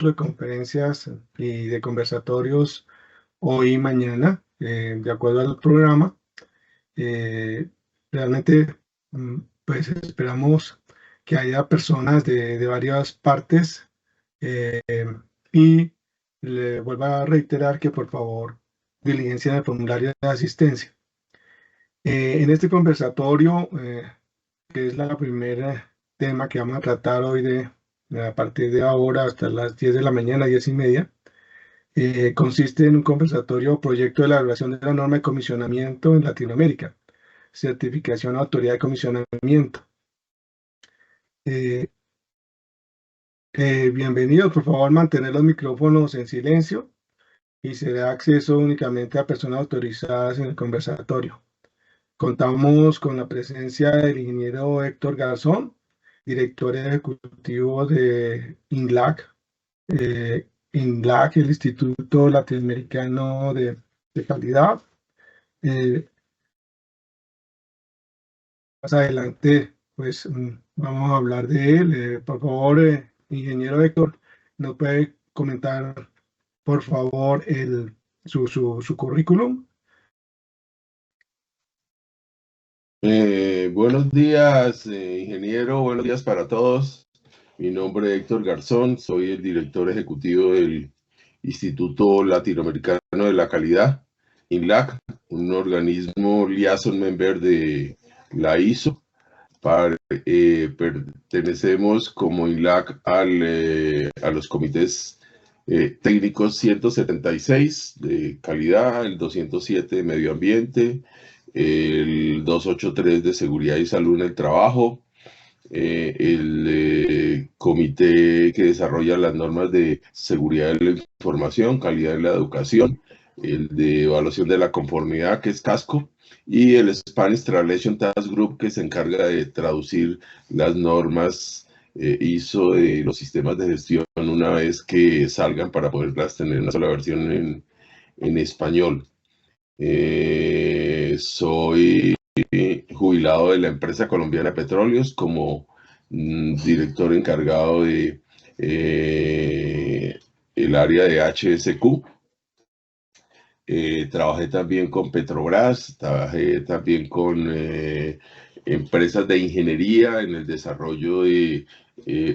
de conferencias y de conversatorios hoy y mañana, de acuerdo al programa. Realmente, pues esperamos que haya personas de varias partes, eh, y le vuelvo a reiterar que por favor diligencien el formulario de asistencia. En este conversatorio, que es la primera tema que vamos a tratar hoy a partir de ahora hasta las 10 de la mañana, 10:30, consiste en un conversatorio proyecto de elaboración de la norma de comisionamiento en Latinoamérica, certificación autoridad de comisionamiento. Eh, Bienvenidos, por favor, mantener los micrófonos en silencio y se da acceso únicamente a personas autorizadas en el conversatorio. Contamos con la presencia del ingeniero Héctor Garzón, director ejecutivo de INLAC. INLAC, el Instituto Latinoamericano de Calidad. Eh, Más adelante, pues vamos a hablar de él. Por favor, ingeniero Héctor, ¿nos puede comentar, por favor, su currículum? Buenos días, ingeniero, buenos días para todos. Mi nombre es Héctor Garzón, soy el director ejecutivo del Instituto Latinoamericano de la Calidad, INLAC, un organismo liaison member de la ISO. Pertenecemos como INLAC a los comités técnicos 176 de calidad, el 207 de medio ambiente, el 283 de seguridad y salud en el trabajo, el comité que desarrolla las normas de seguridad de la información, calidad de la educación, el de evaluación de la conformidad, que es CASCO, y el Spanish Translation Task Group, que se encarga de traducir las normas ISO de los sistemas de gestión una vez que salgan para poderlas tener en una sola versión en español. Soy jubilado de la empresa colombiana de petróleos como director encargado de el área de HSQ. Trabajé también con Petrobras, trabajé también con empresas de ingeniería en el desarrollo de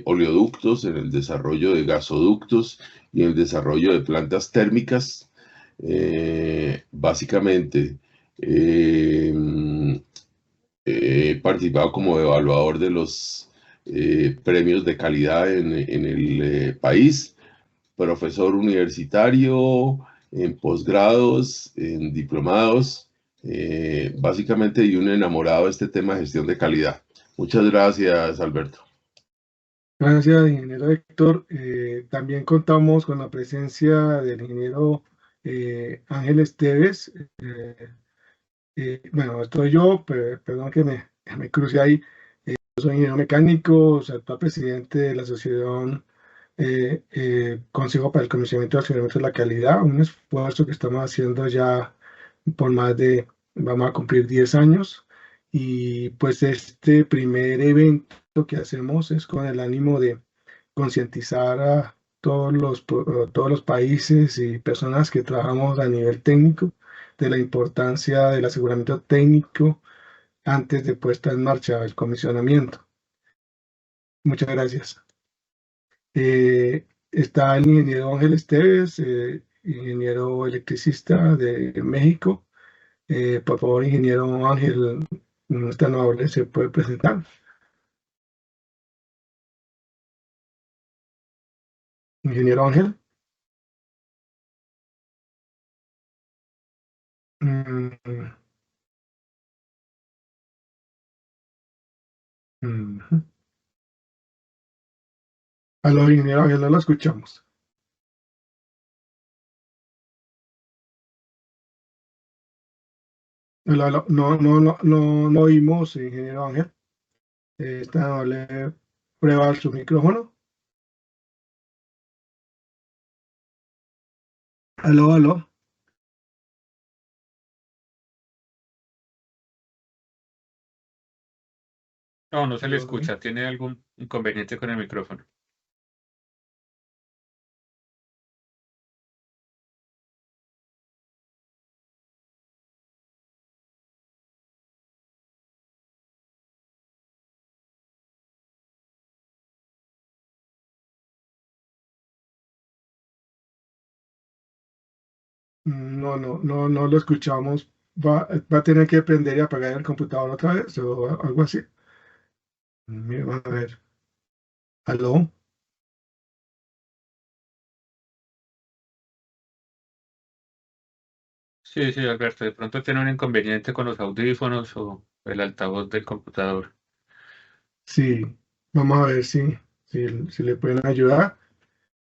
oleoductos, en el desarrollo de gasoductos y en el desarrollo de plantas térmicas. Básicamente, he participado como evaluador de los premios de calidad en el país, profesor universitario, en posgrados, en diplomados, básicamente y un enamorado de este tema de gestión de calidad. Muchas gracias, Alberto. Gracias, ingeniero Héctor. También contamos con la presencia del ingeniero Ángel Esteves. Bueno, estoy yo, perdón que me cruce ahí. Yo soy ingeniero mecánico, soy actual presidente de la Asociación Consejo para el Conocimiento y Accionamiento de la Calidad, un esfuerzo que estamos haciendo ya por vamos a cumplir 10 años. Y pues este primer evento que hacemos es con el ánimo de concientizar a todos los países y personas que trabajamos a nivel técnico de la importancia del aseguramiento técnico antes de puesta en marcha del comisionamiento. Muchas gracias. Está el ingeniero Ángel Esteves, ingeniero electricista de México. Por favor, ingeniero Ángel, no es tan amable, se puede presentar. Ingeniero Ángel. Mm, mm. Aló, ingeniero Ángel, no lo escuchamos. Aló, aló, no oímos, ingeniero Ángel. Está amable, prueba su micrófono. Aló, aló. No, no se le Aló, escucha. Tiene algún inconveniente con el micrófono. No lo escuchamos. Va a tener que prender y apagar el computador otra vez o algo así. Vamos a ver. ¿Aló? Sí, sí, Alberto, de pronto tiene un inconveniente con los audífonos o el altavoz del computador. Sí, vamos a ver si le pueden ayudar.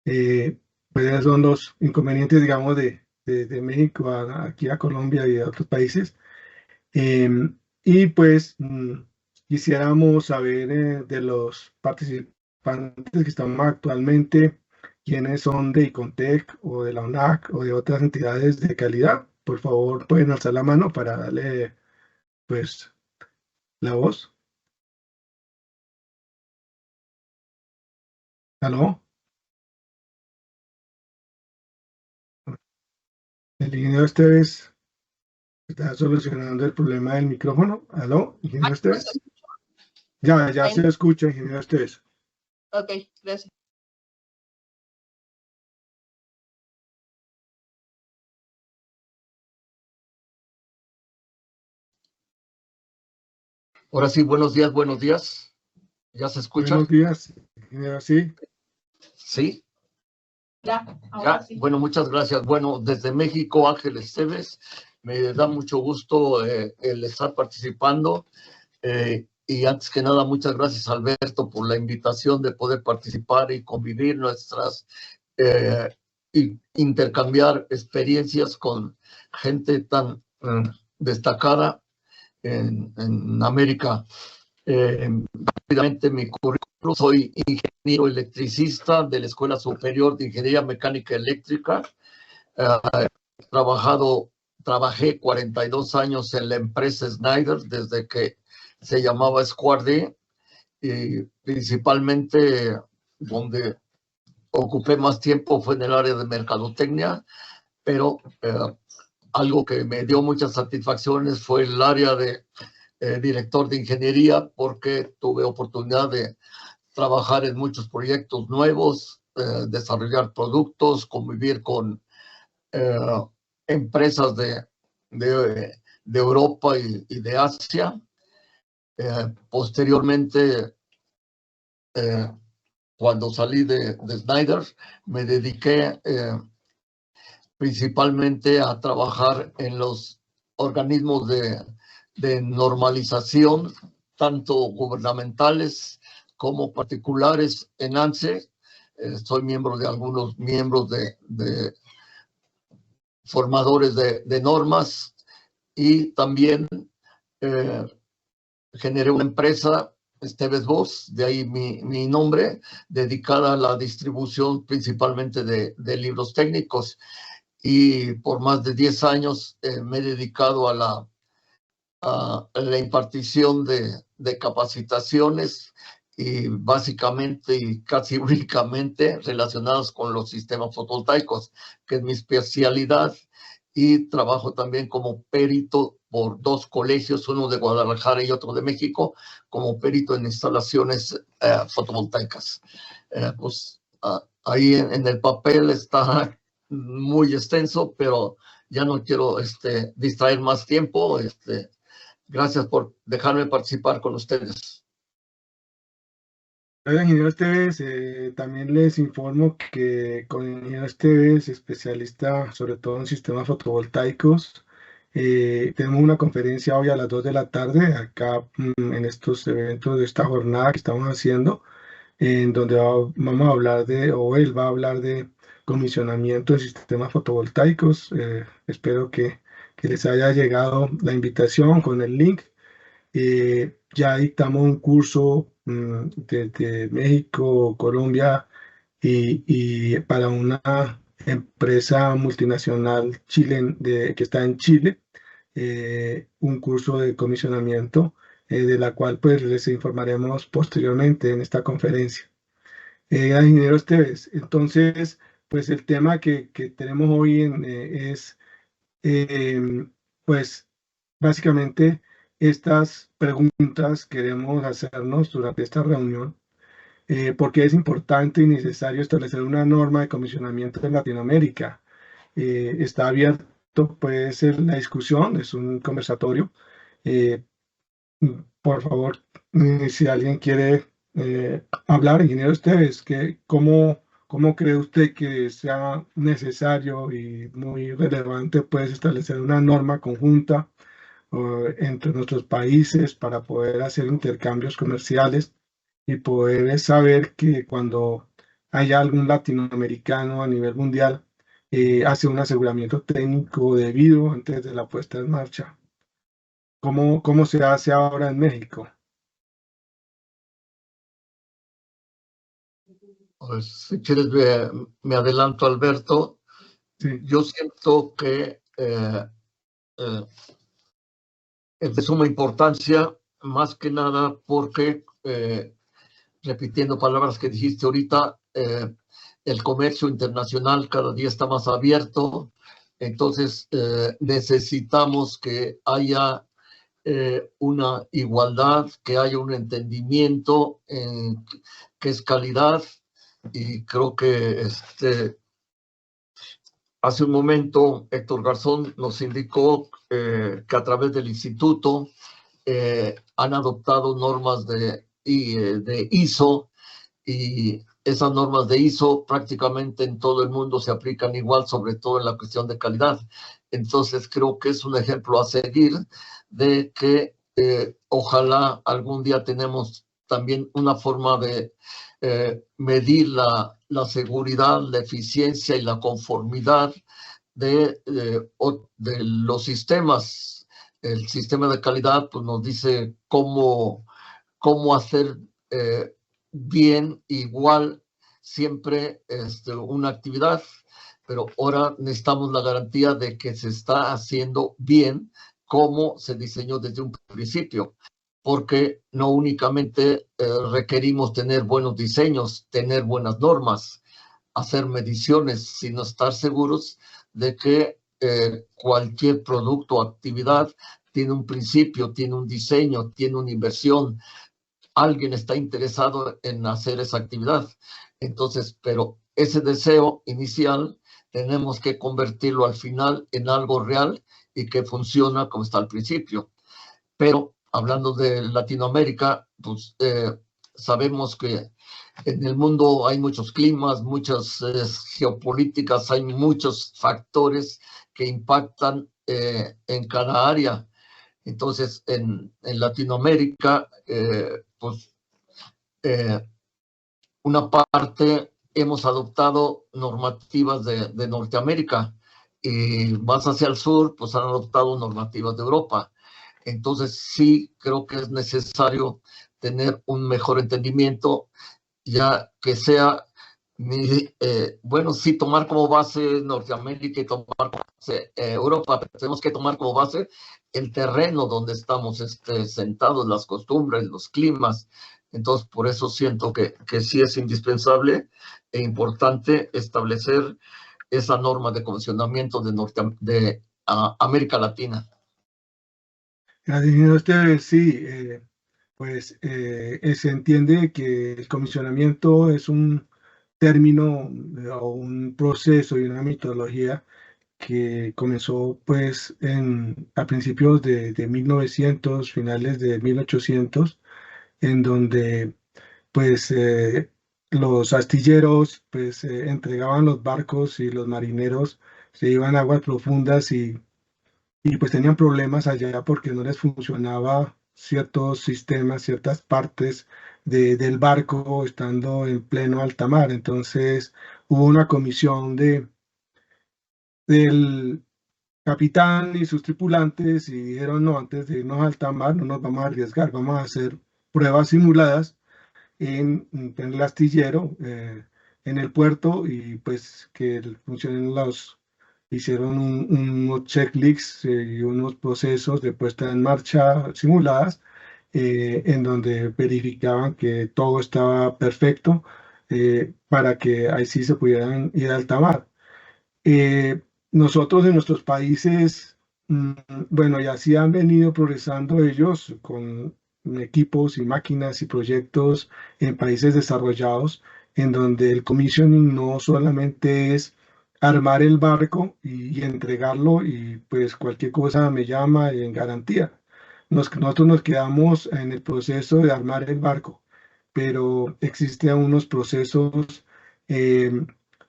Pues esos son los inconvenientes, digamos, de México aquí a Colombia y a otros países. Y pues quisiéramos saber de los participantes que estamos actualmente, quiénes son de Icontec o de la UNAC o de otras entidades de calidad. Por favor, pueden alzar la mano para darle pues la voz. ¿Aló? El ingeniero Esteves está solucionando el problema del micrófono. ¿Aló, ingeniero Esteves? Ya se escucha, ingeniero Esteves. Ok, gracias. Ahora sí, buenos días, buenos días. ¿Ya se escucha? Buenos días, ingeniero, sí. Sí. Ya, ahora Ya, sí. bueno, muchas gracias. Bueno, desde México, Ángel Esteves, me da mucho gusto el estar participando. Y antes que nada, muchas gracias, Alberto, por la invitación de poder participar y convivir y intercambiar experiencias con gente tan destacada en América. Rápidamente mi currículum: soy ingeniero electricista de la Escuela Superior de Ingeniería Mecánica Eléctrica. Trabajé 42 años en la empresa Schneider desde que se llamaba Square, y principalmente donde ocupé más tiempo fue en el área de mercadotecnia, pero algo que me dio muchas satisfacciones fue el área de director de ingeniería, porque tuve oportunidad de trabajar en muchos proyectos nuevos, desarrollar productos, convivir con empresas de Europa y de Asia. Posteriormente, cuando salí de Schneider, me dediqué principalmente a trabajar en los organismos de normalización, tanto gubernamentales como particulares en ANSE. Soy miembro de algunos miembros de formadores de normas, y también generé una empresa, Esteves Voz, de ahí mi nombre, dedicada a la distribución principalmente de libros técnicos. Y por más de 10 años me he dedicado a la impartición de capacitaciones, y básicamente y casi únicamente relacionadas con los sistemas fotovoltaicos, que es mi especialidad. Y trabajo también como perito por 2 colegios, uno de Guadalajara y otro de México, como perito en instalaciones fotovoltaicas. Pues ahí en el papel está muy extenso, pero ya no quiero distraer más tiempo. Gracias por dejarme participar con ustedes. Hola, ingeniero Esteves, también les informo que con el ingeniero Esteves, especialista sobre todo en sistemas fotovoltaicos, tenemos una conferencia hoy a las 2 de la tarde, acá en estos eventos de esta jornada que estamos haciendo, en donde vamos a hablar o él va a hablar de comisionamiento de sistemas fotovoltaicos. Espero que les haya llegado la invitación con el link. Ya dictamos un curso desde México, Colombia y para una empresa multinacional que está en Chile, un curso de comisionamiento de la cual pues les informaremos posteriormente en esta conferencia. Ingeniero Esteves, entonces pues el tema que tenemos hoy es pues básicamente estas preguntas queremos hacernos durante esta reunión, porque es importante y necesario establecer una norma de comisionamiento en Latinoamérica. está abierto, puede ser la discusión, es un conversatorio. Por favor, si alguien quiere hablar, ingeniero Esteves, ¿cómo cree usted que sea necesario y muy relevante pues establecer una norma conjunta entre nuestros países para poder hacer intercambios comerciales y poder saber que cuando haya algún latinoamericano a nivel mundial hace un aseguramiento técnico debido antes de la puesta en marcha? ¿Cómo se hace ahora en México? Pues, si quieres, me adelanto, Alberto. Sí, Yo siento que es de suma importancia, más que nada porque, repitiendo palabras que dijiste ahorita, el comercio internacional cada día está más abierto, entonces necesitamos que haya una igualdad, que haya un entendimiento en qué es calidad, y creo que hace un momento Héctor Garzón nos indicó que a través del instituto han adoptado normas de ISO, y esas normas de ISO prácticamente en todo el mundo se aplican igual, sobre todo en la cuestión de calidad. Entonces creo que es un ejemplo a seguir de que ojalá algún día tenemos también una forma de medir la seguridad, la eficiencia y la conformidad de los sistemas. El sistema de calidad pues, nos dice cómo hacer bien, igual, siempre una actividad, pero ahora necesitamos la garantía de que se está haciendo bien como se diseñó desde un principio, porque no únicamente requerimos tener buenos diseños, tener buenas normas, hacer mediciones, sino estar seguros de que cualquier producto o actividad tiene un principio, tiene un diseño, tiene una inversión. Alguien está interesado en hacer esa actividad. Entonces, pero ese deseo inicial tenemos que convertirlo al final en algo real y que funciona como está al principio. Pero hablando de Latinoamérica, pues sabemos que en el mundo hay muchos climas, muchas geopolíticas, hay muchos factores que impactan en cada área. Entonces, en Latinoamérica, pues, una parte hemos adoptado normativas de Norteamérica, y más hacia el sur, pues han adoptado normativas de Europa. Entonces, sí creo que es necesario tener un mejor entendimiento, ya que sea, bueno, sí tomar como base Norteamérica y tomar como base Europa, pero tenemos que tomar como base el terreno donde estamos sentados, las costumbres, los climas. Entonces, por eso siento que sí es indispensable e importante establecer esa norma de comisionamiento de América Latina. ingeniero Esteves, sí, pues se entiende que el comisionamiento es un término o un proceso y una metodología que comenzó pues a principios de 1900, finales de 1800, en donde pues los astilleros pues entregaban los barcos y los marineros se iban a aguas profundas y pues tenían problemas allá porque no les funcionaba ciertos sistemas, ciertas partes del barco estando en pleno alta mar. Entonces hubo una comisión del capitán y sus tripulantes y dijeron, no, antes de irnos a alta mar no nos vamos a arriesgar, vamos a hacer pruebas simuladas en el astillero, en el puerto, y pues que funcionen hicieron unos checklists y unos procesos de puesta en marcha simuladas, en donde verificaban que todo estaba perfecto para que ahí sí se pudieran ir a alta mar. Nosotros en nuestros países, bueno, y así han venido progresando ellos con equipos y máquinas y proyectos en países desarrollados, en donde el commissioning no solamente es armar el barco y entregarlo, y pues cualquier cosa me llama en garantía. Nosotros nos quedamos en el proceso de armar el barco, pero existen unos procesos eh,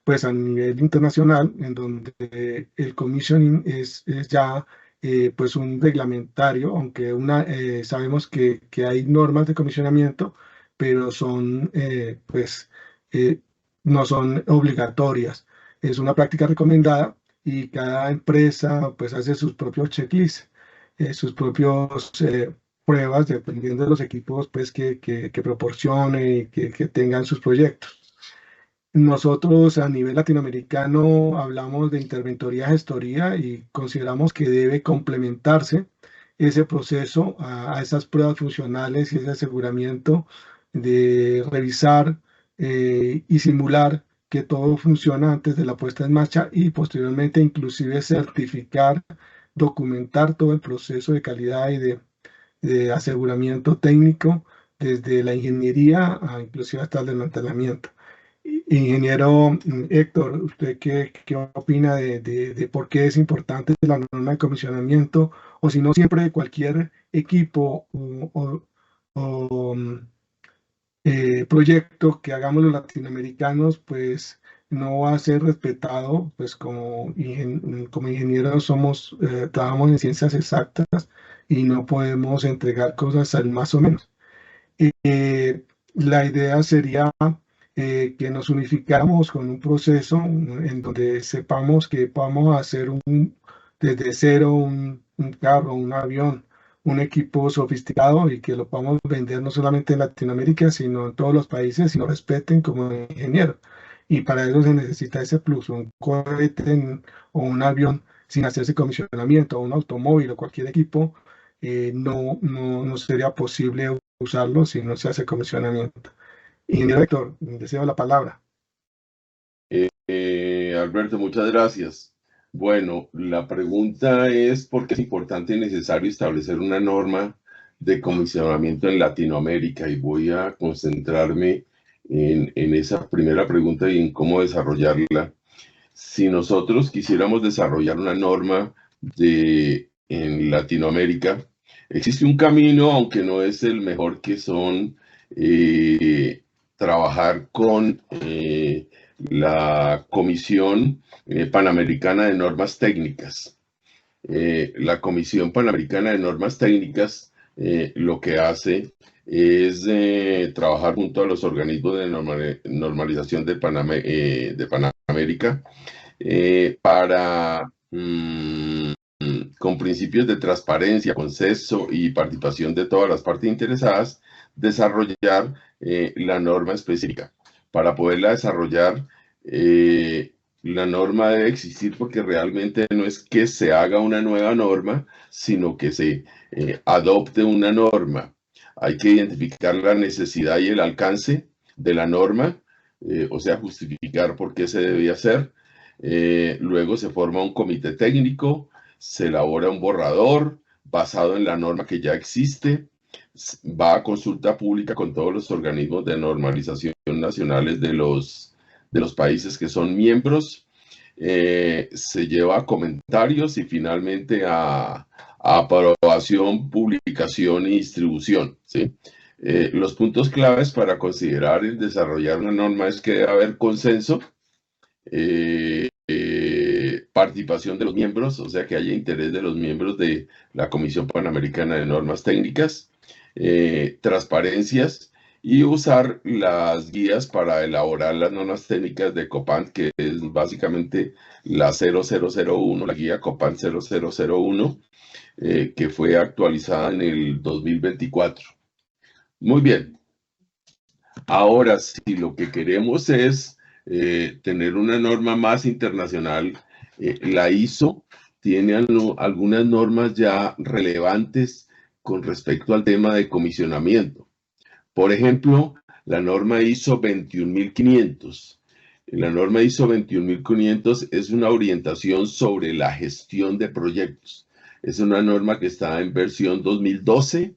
pues a nivel internacional en donde el commissioning es ya pues un reglamentario, aunque sabemos que hay normas de comisionamiento, pero son pues no son obligatorias. Es una práctica recomendada y cada empresa pues hace sus propios checklists, sus propios pruebas dependiendo de los equipos pues que proporcione y que tengan sus proyectos. Nosotros a nivel latinoamericano hablamos de interventoría gestoría y consideramos que debe complementarse ese proceso a esas pruebas funcionales y ese aseguramiento de revisar y simular que todo funciona antes de la puesta en marcha y posteriormente inclusive certificar, documentar todo el proceso de calidad y de aseguramiento técnico desde la ingeniería a inclusive hasta el desmantelamiento. Ingeniero Héctor, ¿usted qué opina de por qué es importante la norma de comisionamiento? O si no, siempre cualquier equipo o proyecto que hagamos los latinoamericanos, pues no va a ser respetado, pues como ingenieros trabajamos en ciencias exactas y no podemos entregar cosas al más o menos. La idea sería que nos unificáramos con un proceso en donde sepamos que vamos a hacer desde cero un carro, un avión, un equipo sofisticado y que lo podamos vender no solamente en Latinoamérica, sino en todos los países y lo respeten como ingeniero. Y para eso se necesita ese plus, un cohete o un avión sin hacerse comisionamiento, o un automóvil o cualquier equipo, no sería posible usarlo si no se hace comisionamiento. Ingeniero Héctor, deseo la palabra. Alberto, muchas gracias. Bueno, la pregunta es por qué es importante y necesario establecer una norma de comisionamiento en Latinoamérica, y voy a concentrarme en esa primera pregunta y en cómo desarrollarla. Si nosotros quisiéramos desarrollar una norma en Latinoamérica, existe un camino, aunque no es el mejor, que son trabajar con la Comisión Panamericana de Normas Técnicas. La Comisión Panamericana de Normas Técnicas lo que hace es trabajar junto a los organismos de normalización de Panamérica para, con principios de transparencia, consenso y participación de todas las partes interesadas, desarrollar la norma específica. Para poderla desarrollar, la norma debe existir porque realmente no es que se haga una nueva norma, sino que se adopte una norma. Hay que identificar la necesidad y el alcance de la norma, o sea, justificar por qué se debe hacer. Luego se forma un comité técnico, se elabora un borrador basado en la norma que ya existe, va a consulta pública con todos los organismos de normalización nacionales de los países que son miembros, se lleva a comentarios y finalmente a aprobación, publicación y distribución, ¿sí? Los puntos claves para considerar y desarrollar una norma es que debe haber consenso, participación de los miembros, o sea que haya interés de los miembros de la Comisión Panamericana de Normas Técnicas, transparencias, y usar las guías para elaborar las normas técnicas de COPANT, que es básicamente la 0001, la guía COPANT 0001, que fue actualizada en el 2024. Muy bien. Ahora, si lo que queremos es tener una norma más internacional, la ISO tiene algunas normas ya relevantes con respecto al tema de comisionamiento. Por ejemplo, la norma ISO 21500. La norma ISO 21500 es una orientación sobre la gestión de proyectos. Es una norma que está en versión 2012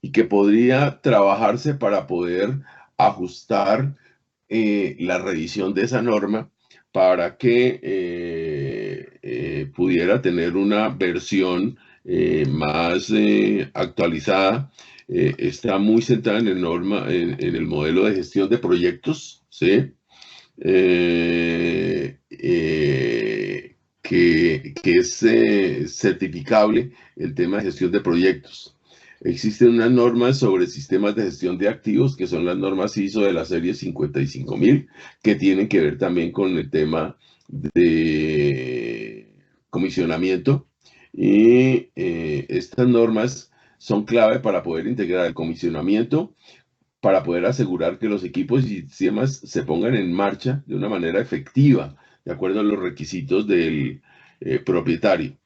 y que podría trabajarse para poder ajustar la revisión de esa norma para que pudiera tener una versión más actualizada. Está muy centrada en el modelo de gestión de proyectos, ¿sí? Que es certificable el tema de gestión de proyectos. Existen unas normas sobre sistemas de gestión de activos, que son las normas ISO de la serie 55000, que tienen que ver también con el tema de comisionamiento. Y estas normas son clave para poder integrar el comisionamiento, para poder asegurar que los equipos y sistemas se pongan en marcha de una manera efectiva, de acuerdo a los requisitos del propietario.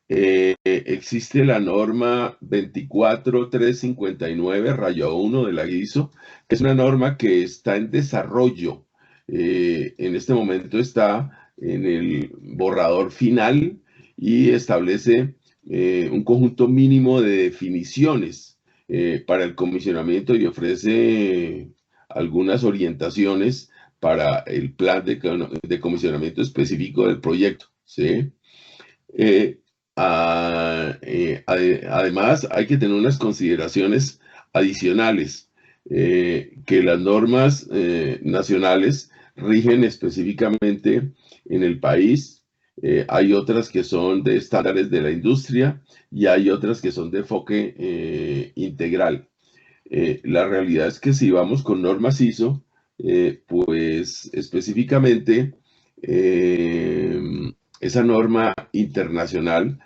Existe la norma 24359-1 de la ISO, que es una norma que está en desarrollo. En este momento está en el borrador final y establece un conjunto mínimo de definiciones para el comisionamiento y ofrece algunas orientaciones para el plan de comisionamiento específico del proyecto, ¿sí? Además, hay que tener unas consideraciones adicionales, que las normas nacionales rigen específicamente en el país. Hay otras que son de estándares de la industria y hay otras que son de enfoque integral. La realidad es que si vamos con normas ISO, pues específicamente esa norma internacional,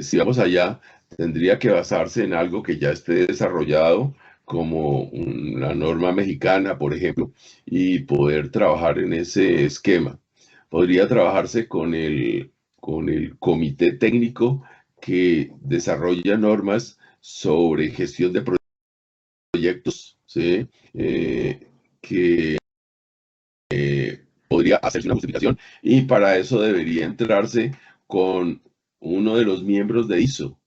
si vamos allá, tendría que basarse en algo que ya esté desarrollado, como la norma mexicana, por ejemplo, y poder trabajar en ese esquema. Podría trabajarse con el comité técnico que desarrolla normas sobre gestión de proyectos, ¿sí? Que podría hacerse una justificación, y para eso debería entrarse con uno de los miembros de ISO,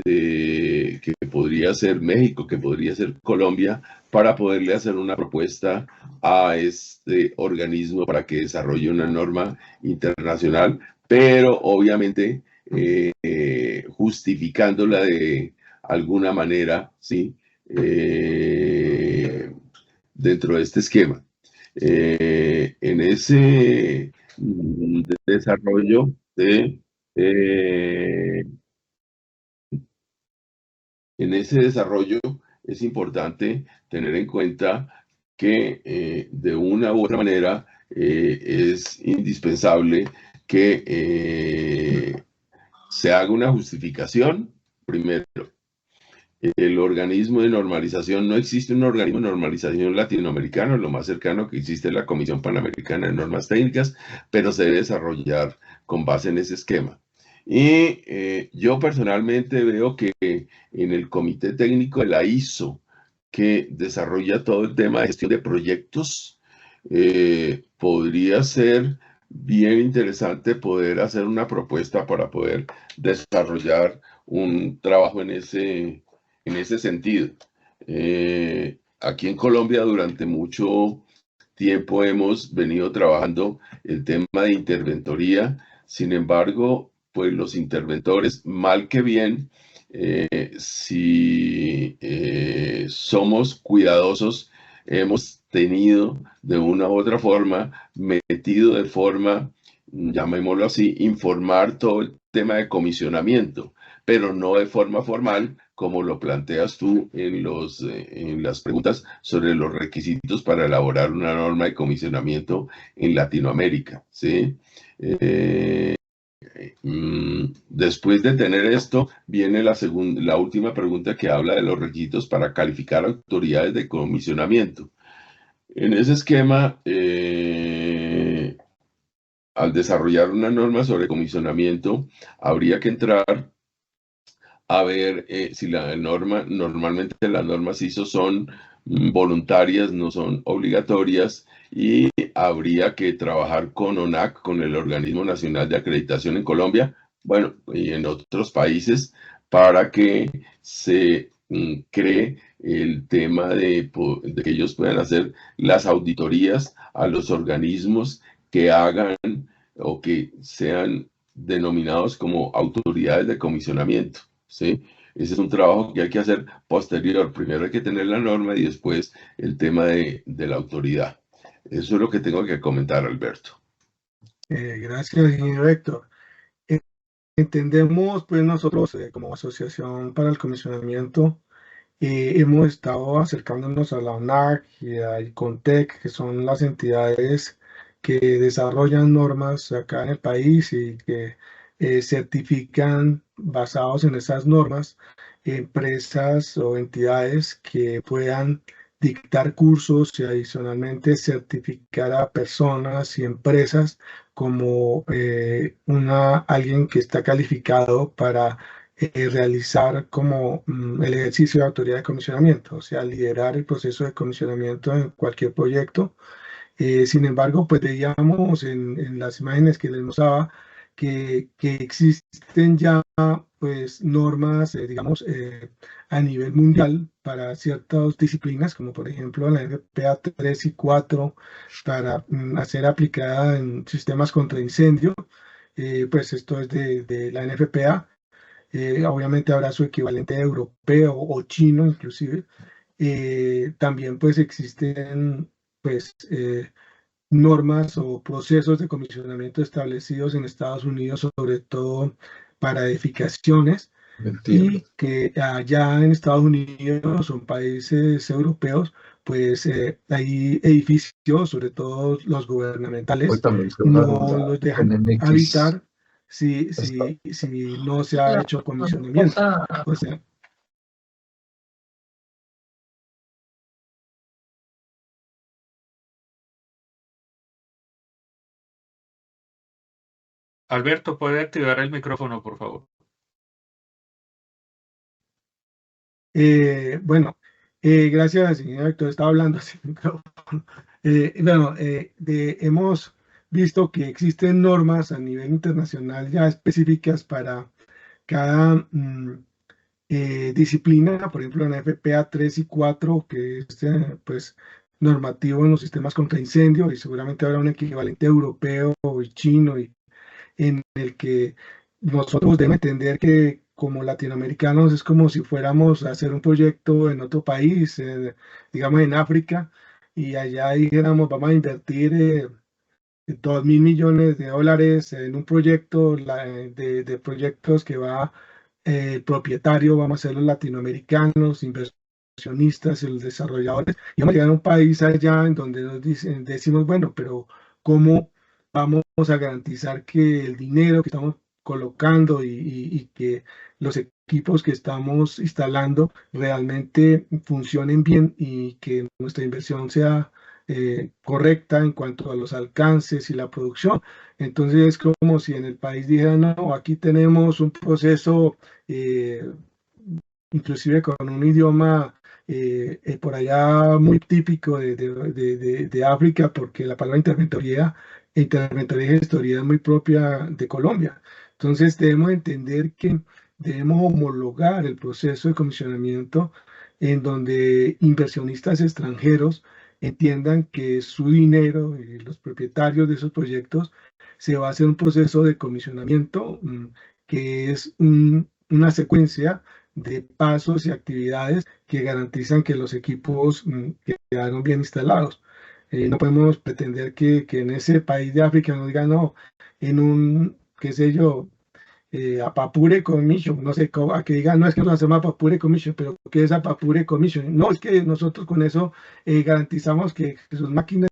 que podría ser México, que podría ser Colombia, para poderle hacer una propuesta a este organismo para que desarrolle una norma internacional, pero obviamente justificándola de alguna manera, ¿sí? Dentro de este esquema. En ese desarrollo de es importante tener en cuenta que de una u otra manera es indispensable que se haga una justificación. Primero, el organismo de normalización, no existe un organismo de normalización latinoamericano, lo más cercano que existe es la Comisión Panamericana de Normas Técnicas, pero se debe desarrollar con base en ese esquema. Y yo personalmente veo que en el comité técnico de la ISO, que desarrolla todo el tema de gestión de proyectos, podría ser bien interesante poder hacer una propuesta para poder desarrollar un trabajo en ese sentido. Aquí en Colombia durante mucho tiempo hemos venido trabajando el tema de interventoría. Sin embargo, pues los interventores, mal que bien, si somos cuidadosos, hemos tenido de una u otra forma metido de forma, llamémoslo así, informar todo el tema de comisionamiento, pero no de forma formal, como lo planteas tú en las preguntas sobre los requisitos para elaborar una norma de comisionamiento en Latinoamérica, ¿sí? Después de tener esto, viene la última pregunta, que habla de los requisitos para calificar autoridades de comisionamiento. En ese esquema, al desarrollar una norma sobre comisionamiento, habría que entrar a ver si normalmente las normas ISO son voluntarias, no son obligatorias, y habría que trabajar con ONAC, con el Organismo Nacional de Acreditación en Colombia, bueno, y en otros países, para que se cree el tema de que ellos puedan hacer las auditorías a los organismos que hagan o que sean denominados como autoridades de comisionamiento, ¿sí? Ese es un trabajo que hay que hacer posterior. Primero hay que tener la norma y después el tema de la autoridad. Eso es lo que tengo que comentar, Alberto. Gracias, ingeniero Héctor. Entendemos, pues nosotros como Asociación para el Comisionamiento, hemos estado acercándonos a la ONAC y a ICONTEC, que son las entidades que desarrollan normas acá en el país y que certifican, basados en esas normas, empresas o entidades que puedan dictar cursos y adicionalmente certificar a personas y empresas como alguien que está calificado para realizar como el ejercicio de autoridad de comisionamiento, o sea, liderar el proceso de comisionamiento en cualquier proyecto. Sin embargo, pues veíamos en las imágenes que les mostraba que existen ya pues normas, digamos, a nivel mundial para ciertas disciplinas, como por ejemplo la NFPA 3 y 4, para hacer aplicada en sistemas contra incendio. Pues esto es de la NFPA. Obviamente habrá su equivalente europeo o chino inclusive. También pues existen pues normas o procesos de comisionamiento establecidos en Estados Unidos, sobre todo para edificaciones, Entiendo. y que allá en Estados Unidos o en países europeos, pues hay edificios, sobre todo los gubernamentales, Ahorita no mencionaron los la dejan NMX. habitar si Esta- no se ha hecho comisionamiento. O sea, Alberto, ¿puede activar el micrófono, por favor? Bueno, gracias, señor Héctor. Estaba hablando sin micrófono. Bueno, hemos visto que existen normas a nivel internacional ya específicas para cada disciplina, por ejemplo, en la FPA 3 y 4, que es pues, normativo en los sistemas contra incendio, y seguramente habrá un equivalente europeo y chino, y en el que nosotros debemos entender que como latinoamericanos es como si fuéramos a hacer un proyecto en otro país, digamos en África, y allá dijéramos, vamos a invertir 2.000 millones de dólares en un proyecto de proyectos que va el propietario, vamos a ser los latinoamericanos, inversionistas y los desarrolladores, y vamos a llegar a un país allá en donde decimos, bueno, pero ¿cómo vamos a garantizar que el dinero que estamos colocando y que los equipos que estamos instalando realmente funcionen bien y que nuestra inversión sea correcta en cuanto a los alcances y la producción? Entonces es como si en el país dijeran, no, aquí tenemos un proceso, inclusive con un idioma por allá muy típico de África, porque la palabra interventoría y gestoría es muy propia de Colombia. Entonces debemos entender que debemos homologar el proceso de comisionamiento en donde inversionistas extranjeros entiendan que su dinero y los propietarios de esos proyectos se va a hacer un proceso de comisionamiento que es una secuencia de pasos y actividades que garantizan que los equipos quedaron bien instalados. No podemos pretender que en ese país de África nos digan, no, en un, qué sé yo, Apapure Commission, no sé, a que digan, no es que nos hacemos Apapure Commission, pero ¿qué es Apapure Commission? No, es que nosotros con eso garantizamos que sus máquinas,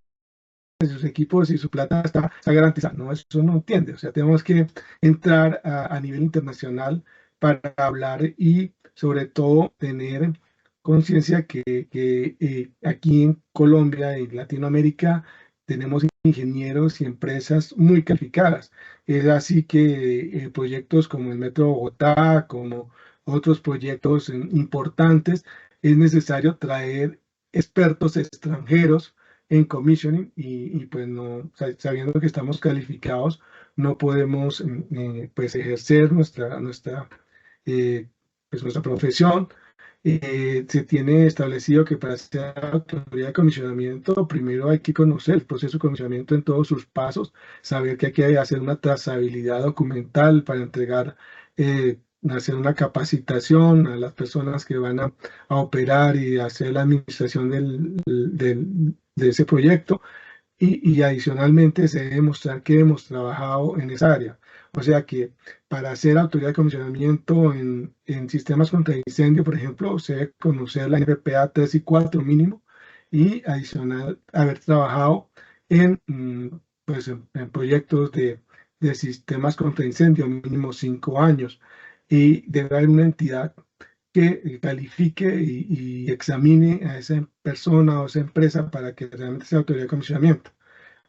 sus equipos y su plata está garantizada. No, eso no entiende. O sea, tenemos que entrar a nivel internacional para hablar y sobre todo tener conciencia que aquí en Colombia y Latinoamérica tenemos ingenieros y empresas muy calificadas. Es así que proyectos como el Metro de Bogotá, como otros proyectos importantes, es necesario traer expertos extranjeros en commissioning pues no, sabiendo que estamos calificados, no podemos pues ejercer nuestra pues nuestra profesión se tiene establecido que para ser autoridad de comisionamiento, primero hay que conocer el proceso de comisionamiento en todos sus pasos, saber que hay que hacer una trazabilidad documental para entregar, hacer una capacitación a las personas que van a operar y hacer la administración de ese proyecto. Y adicionalmente se debe demostrar que hemos trabajado en esa área. O sea que para ser autoridad de comisionamiento en sistemas contra incendio, por ejemplo, se debe conocer la NFPA 3 y 4 mínimo, y adicional haber trabajado pues en proyectos de sistemas contra incendio mínimo 5 años. Y debe haber una entidad que califique y examine a esa persona o esa empresa para que realmente sea autoridad de comisionamiento.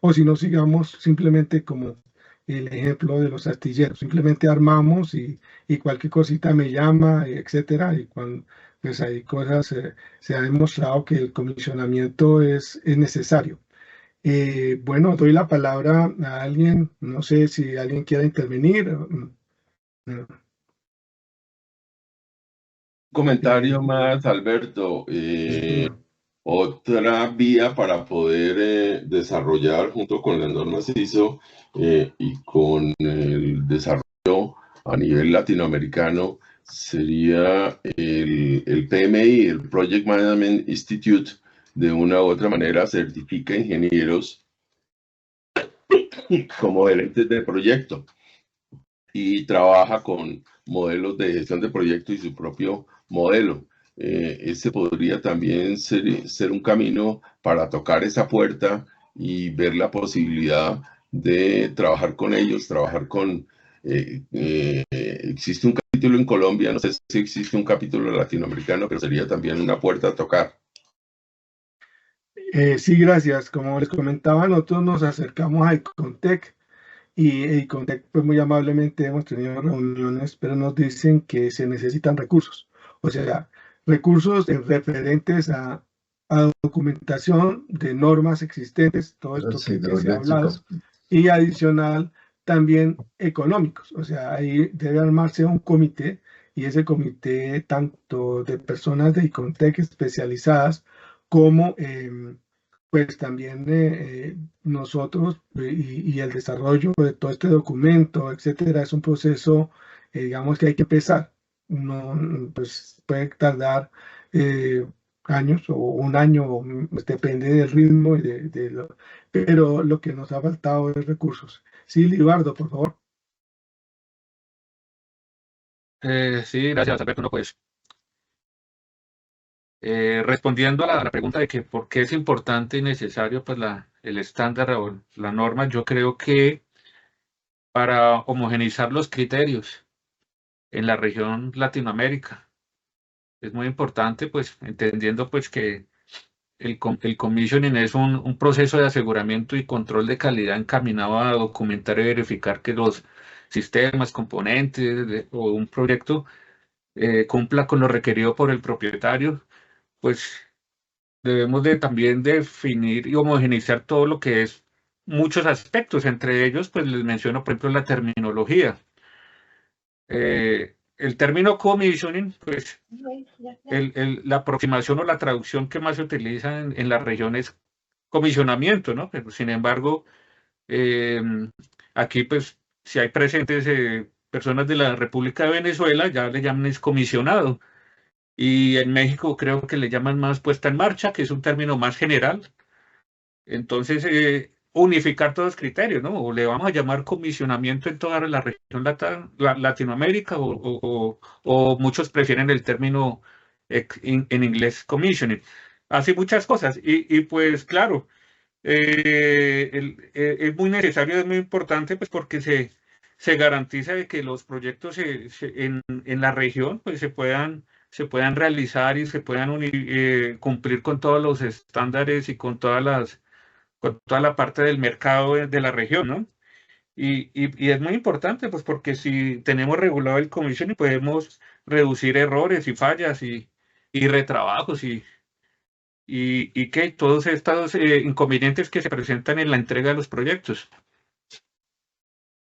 O si no, sigamos simplemente como el ejemplo de los astilleros, simplemente armamos y cualquier cosita me llama, etcétera, y cuando pues hay cosas, se ha demostrado que el comisionamiento es necesario. Bueno, doy la palabra a alguien, no sé si alguien quiera intervenir. Comentario más, Alberto. Otra vía para poder desarrollar junto con las normas ISO y con el desarrollo a nivel latinoamericano sería el PMI, el Project Management Institute, de una u otra manera certifica ingenieros como gerentes de proyecto y trabaja con modelos de gestión de proyecto y su propio modelo. Ese podría también ser un camino para tocar esa puerta y ver la posibilidad de trabajar con ellos, trabajar con... existe un capítulo en Colombia, no sé si existe un capítulo latinoamericano, pero sería también una puerta a tocar. Sí, gracias. Como les comentaba, nosotros nos acercamos a Icontec y Icontec, pues muy amablemente hemos tenido reuniones, pero nos dicen que se necesitan recursos. O sea, recursos referentes a documentación de normas existentes, todo esto que se ha hablado, y adicional también económicos. O sea, ahí debe armarse un comité, y ese comité tanto de personas de Icontec especializadas como pues también nosotros y el desarrollo de todo este documento, etcétera, es un proceso, digamos, que hay que empezar. No, pues puede tardar años o un año, pues, depende del ritmo pero lo que nos ha faltado es recursos. Sí, Libardo, por favor. Sí, gracias, Alberto. No, pues, respondiendo a la pregunta de que por qué es importante y necesario pues, el estándar o la norma, yo creo que para homogeneizar los criterios en la región Latinoamérica es muy importante, pues, entendiendo pues que el commissioning es un proceso de aseguramiento y control de calidad encaminado a documentar y verificar que los sistemas, componentes o un proyecto cumpla con lo requerido por el propietario. Pues debemos de también definir y homogeneizar todo lo que es muchos aspectos. Entre ellos, pues les menciono, por ejemplo, la terminología. El término commissioning, pues la aproximación o la traducción que más se utiliza en la región es comisionamiento, ¿no? Pero sin embargo, aquí pues si hay presentes personas de la República de Venezuela, ya le llaman es comisionado. Y en México creo que le llaman más puesta en marcha, que es un término más general. Entonces, unificar todos los criterios, ¿no? O le vamos a llamar comisionamiento en toda la región Latinoamérica, o muchos prefieren el término en inglés commissioning. Así muchas cosas. Y pues claro, es muy necesario, es muy importante, pues porque se garantiza de que los proyectos en la región pues se puedan realizar y se puedan cumplir con todos los estándares y con toda la parte del mercado de la región, ¿no? Y es muy importante, pues porque si tenemos regulado el commissioning podemos reducir errores y fallas y retrabajos y que todos estos inconvenientes que se presentan en la entrega de los proyectos.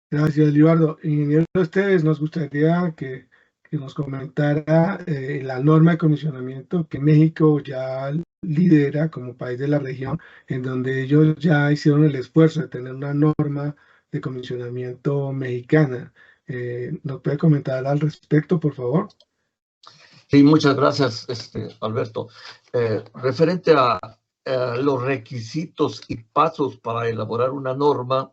Gracias, Libardo. Ingeniero Esteves, nos gustaría que que nos comentara la norma de comisionamiento que México ya lidera como país de la región, en donde ellos ya hicieron el esfuerzo de tener una norma de comisionamiento mexicana. ¿Nos puede comentar al respecto, por favor? Sí, muchas gracias, Alberto. Referente a los requisitos y pasos para elaborar una norma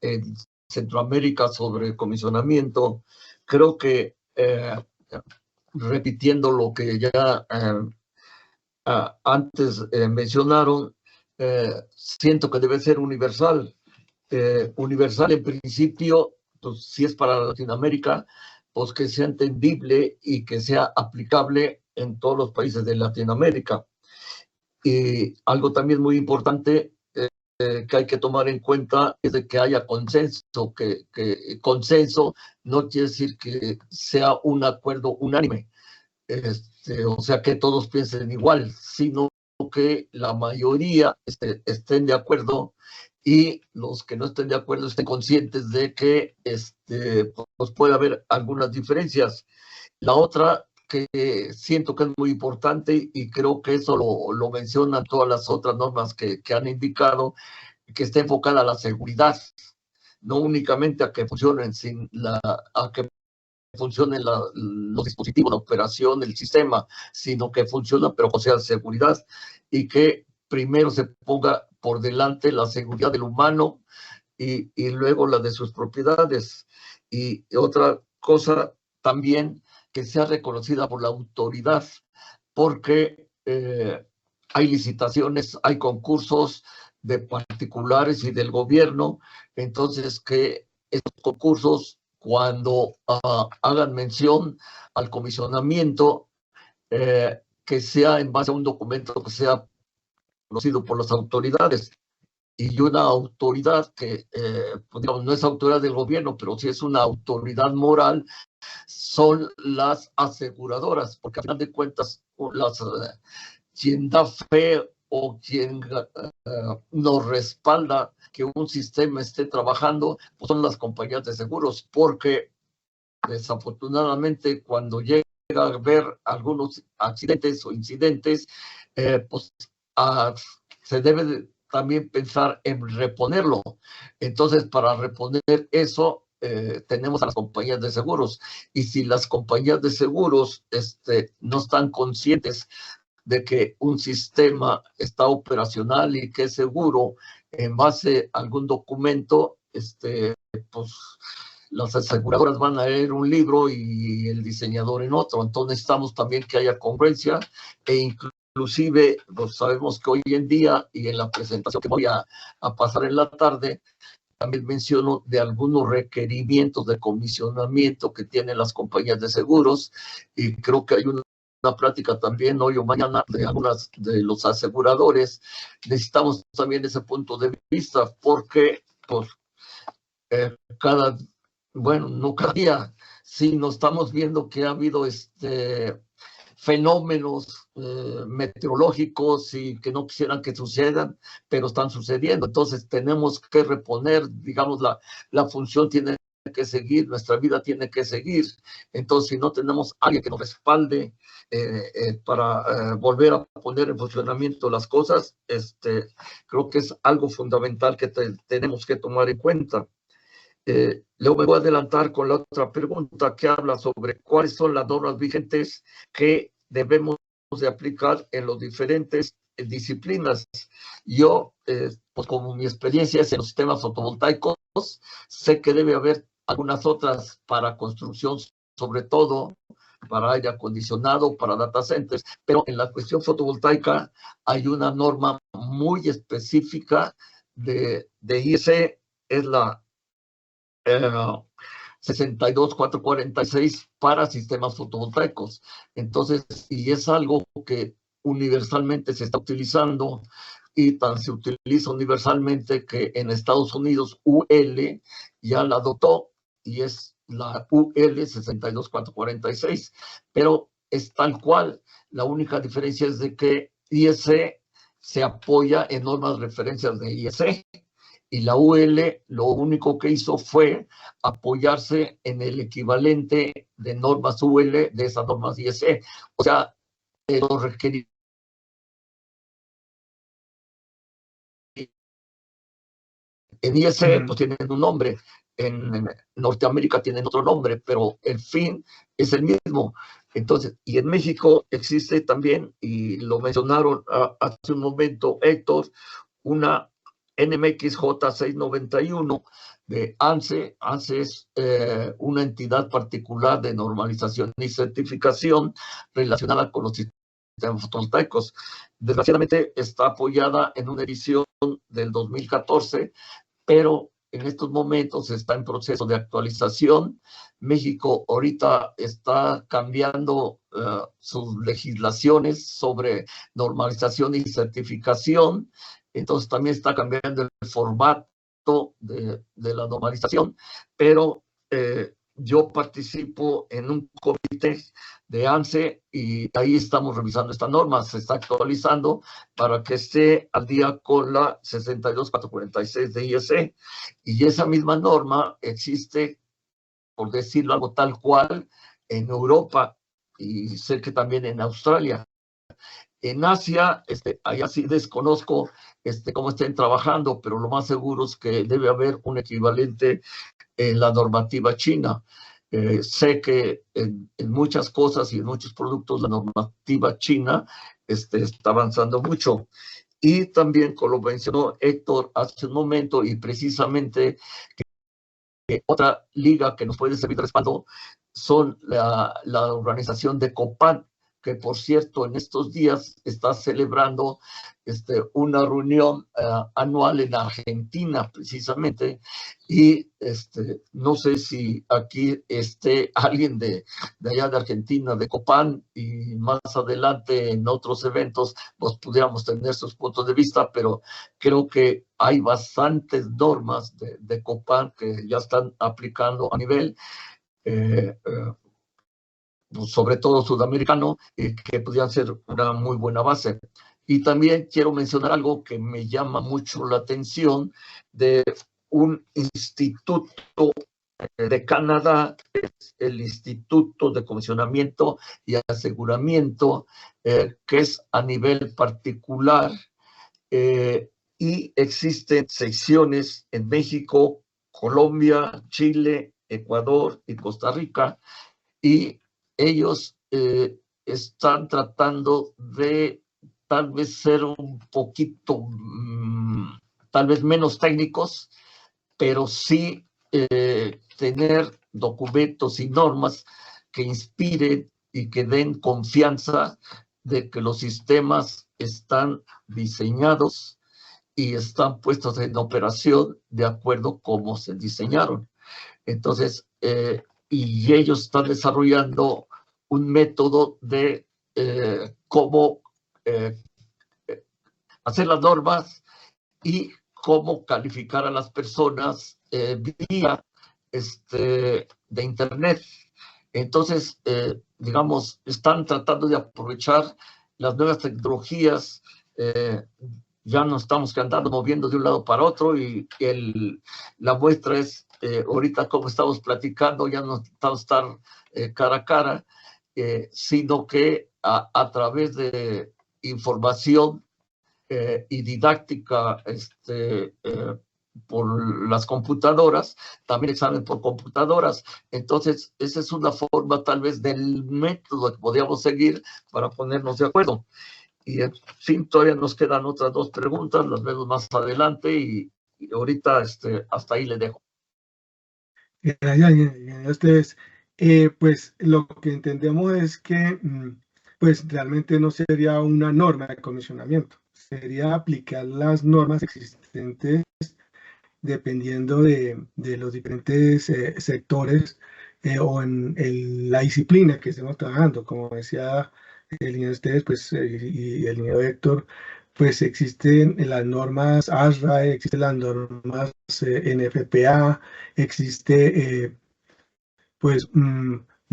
en Centroamérica sobre comisionamiento, creo que repitiendo lo que ya antes mencionaron, siento que debe ser universal. Universal en principio, pues si es para Latinoamérica, pues que sea entendible y que sea aplicable en todos los países de Latinoamérica. Y algo también muy importante que hay que tomar en cuenta es de que haya consenso, que consenso no quiere decir que sea un acuerdo unánime, o sea que todos piensen igual, sino que la mayoría estén de acuerdo y los que no estén de acuerdo estén conscientes de que pues puede haber algunas diferencias. La otra que siento que es muy importante y creo que eso lo mencionan todas las otras normas que han indicado, que esté enfocada a la seguridad, no únicamente a que funcionen, a que funcionen los dispositivos, la operación, el sistema, sino que funciona, pero con sea seguridad, y que primero se ponga por delante la seguridad del humano y luego la de sus propiedades. Y otra cosa también, que sea reconocida por la autoridad, porque hay licitaciones, hay concursos de particulares y del gobierno, entonces que esos concursos, cuando hagan mención al comisionamiento, que sea en base a un documento que sea conocido por las autoridades. Y una autoridad que, pues, digamos, no es autoridad del gobierno, pero sí es una autoridad moral, son las aseguradoras, porque a final de cuentas, quien da fe o quien nos respalda que un sistema esté trabajando, pues son las compañías de seguros, porque desafortunadamente cuando llega a haber algunos accidentes o incidentes, pues se debe también pensar en reponerlo. Entonces, para reponer eso, tenemos a las compañías de seguros. Y si las compañías de seguros no están conscientes de que un sistema está operacional y que es seguro en base a algún documento, pues las aseguradoras van a leer un libro y el diseñador en otro. Entonces necesitamos también que haya congruencia e inclusive pues sabemos que hoy en día, y en la presentación que voy a pasar en la tarde, también menciono de algunos requerimientos de comisionamiento que tienen las compañías de seguros, y creo que hay una plática también hoy o mañana de algunas de los aseguradores. Necesitamos también ese punto de vista, porque pues no cada día, sino estamos viendo que ha habido fenómenos meteorológicos y que no quisieran que sucedan, pero están sucediendo. Entonces tenemos que reponer, digamos, la función tiene que seguir, nuestra vida tiene que seguir. Entonces, si no tenemos a alguien que nos respalde para volver a poner en funcionamiento las cosas, creo que es algo fundamental que tenemos que tomar en cuenta. Luego me voy a adelantar con la otra pregunta, que habla sobre cuáles son las normas vigentes que debemos de aplicar en las diferentes disciplinas. Yo, pues como mi experiencia es en los sistemas fotovoltaicos, sé que debe haber algunas otras para construcción, sobre todo para aire acondicionado, para data centers, pero en la cuestión fotovoltaica hay una norma muy específica de IEC, es la 62446 para sistemas fotovoltaicos. Entonces, y es algo que universalmente se está utilizando, y tan se utiliza universalmente que en Estados Unidos UL ya la adoptó, y es la UL 62446, pero es tal cual. La única diferencia es de que IEC se apoya en normas referencias de IEC, y la UL lo único que hizo fue apoyarse en el equivalente de normas UL de esas normas IEC. O sea, los requerimientos en IEC pues tienen un nombre, en Norteamérica tienen otro nombre, pero el fin es el mismo. Entonces, y en México existe también, y lo mencionaron hace un momento Héctor, una NMXJ 691 de ANSE. ANSE es una entidad particular de normalización y certificación relacionada con los sistemas fotovoltaicos. Desgraciadamente está apoyada en una edición del 2014, pero en estos momentos está en proceso de actualización. México ahorita está cambiando sus legislaciones sobre normalización y certificación, entonces también está cambiando el formato de la normalización, pero yo participo en un comité de ANSE y ahí estamos revisando esta norma, se está actualizando para que esté al día con la 62446 de IEC. Y esa misma norma existe, por decirlo algo tal cual, en Europa y sé que también en Australia. En Asia, allá sí desconozco cómo estén trabajando, pero lo más seguro es que debe haber un equivalente en la normativa china. Sé que en muchas cosas y en muchos productos la normativa china está avanzando mucho. Y también, como lo mencionó Héctor hace un momento, y precisamente que otra liga que nos puede servir de respaldo son la organización de Copan, que por cierto en estos días está celebrando una reunión anual en Argentina precisamente, y no sé si aquí esté alguien de allá de Argentina, de Copan, y más adelante en otros eventos pues pudiéramos tener sus puntos de vista, pero creo que hay bastantes normas de Copan que ya están aplicando a nivel sobre todo sudamericano, que podrían ser una muy buena base. Y también quiero mencionar algo que me llama mucho la atención de un instituto de Canadá, es el Instituto de Comisionamiento y Aseguramiento, que es a nivel particular, y existen secciones en México, Colombia, Chile, Ecuador y Costa Rica, y ellos están tratando de tal vez ser un poquito, tal vez menos técnicos, pero sí tener documentos y normas que inspiren y que den confianza de que los sistemas están diseñados y están puestos en operación de acuerdo como se diseñaron. Entonces, y ellos están desarrollando un método de cómo hacer las normas y cómo calificar a las personas vía de Internet. Entonces, digamos, están tratando de aprovechar las nuevas tecnologías. Ya no estamos andando moviendo de un lado para otro, y la muestra es ahorita como estamos platicando, ya no estamos estar cara a cara, sino que a través de información y didáctica por las computadoras, también examen por computadoras. Entonces, esa es una forma tal vez del método que podríamos seguir para ponernos de acuerdo. Y en fin, todavía nos quedan otras dos preguntas, las vemos más adelante, y ahorita hasta ahí le dejo. Gracias a ustedes. Pues lo que entendemos es que pues realmente no sería una norma de comisionamiento, sería aplicar las normas existentes dependiendo de los diferentes sectores o en la disciplina que estemos trabajando. Como decía el ingeniero ustedes, pues, y el ingeniero Héctor, pues existen las normas ASRAE, existen las normas NFPA, existe pues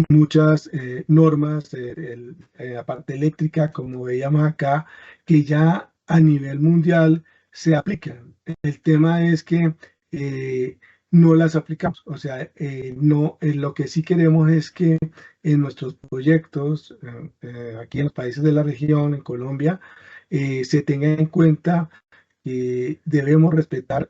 muchas normas en la parte eléctrica, como veíamos acá, que ya a nivel mundial se aplican. El tema es que no las aplicamos. O sea, no, lo que sí queremos es que en nuestros proyectos, aquí en los países de la región, en Colombia, se tenga en cuenta que debemos respetar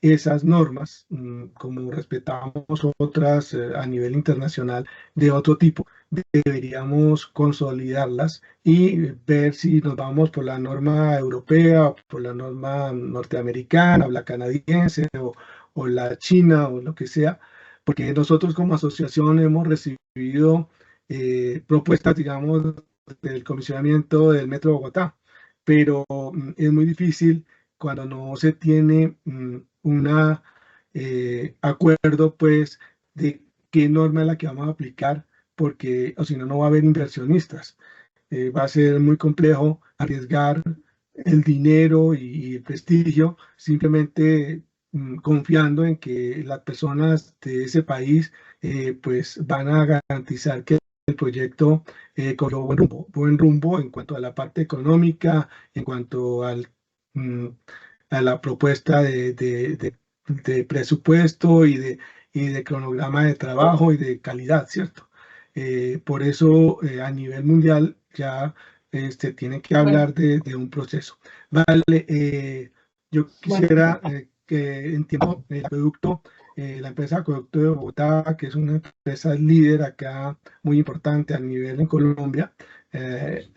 esas normas, como respetamos otras a nivel internacional de otro tipo. Deberíamos consolidarlas y ver si nos vamos por la norma europea, o por la norma norteamericana, o la canadiense, o la china, o lo que sea, porque nosotros como asociación hemos recibido propuestas, digamos, del comisionamiento del Metro de Bogotá, pero es muy difícil cuando no se tiene un acuerdo, pues, de qué norma es la que vamos a aplicar, porque o si no, no va a haber inversionistas. Va a ser muy complejo arriesgar el dinero y el prestigio simplemente confiando en que las personas de ese país pues van a garantizar que el proyecto cogió buen rumbo en cuanto a la parte económica, en cuanto mm, a la propuesta de presupuesto y de cronograma de trabajo y de calidad, ¿cierto? Por eso a nivel mundial ya tiene que hablar de un proceso. Vale, yo quisiera que entiendo el acueducto, la empresa Acueducto de Bogotá, que es una empresa líder acá muy importante a nivel en Colombia,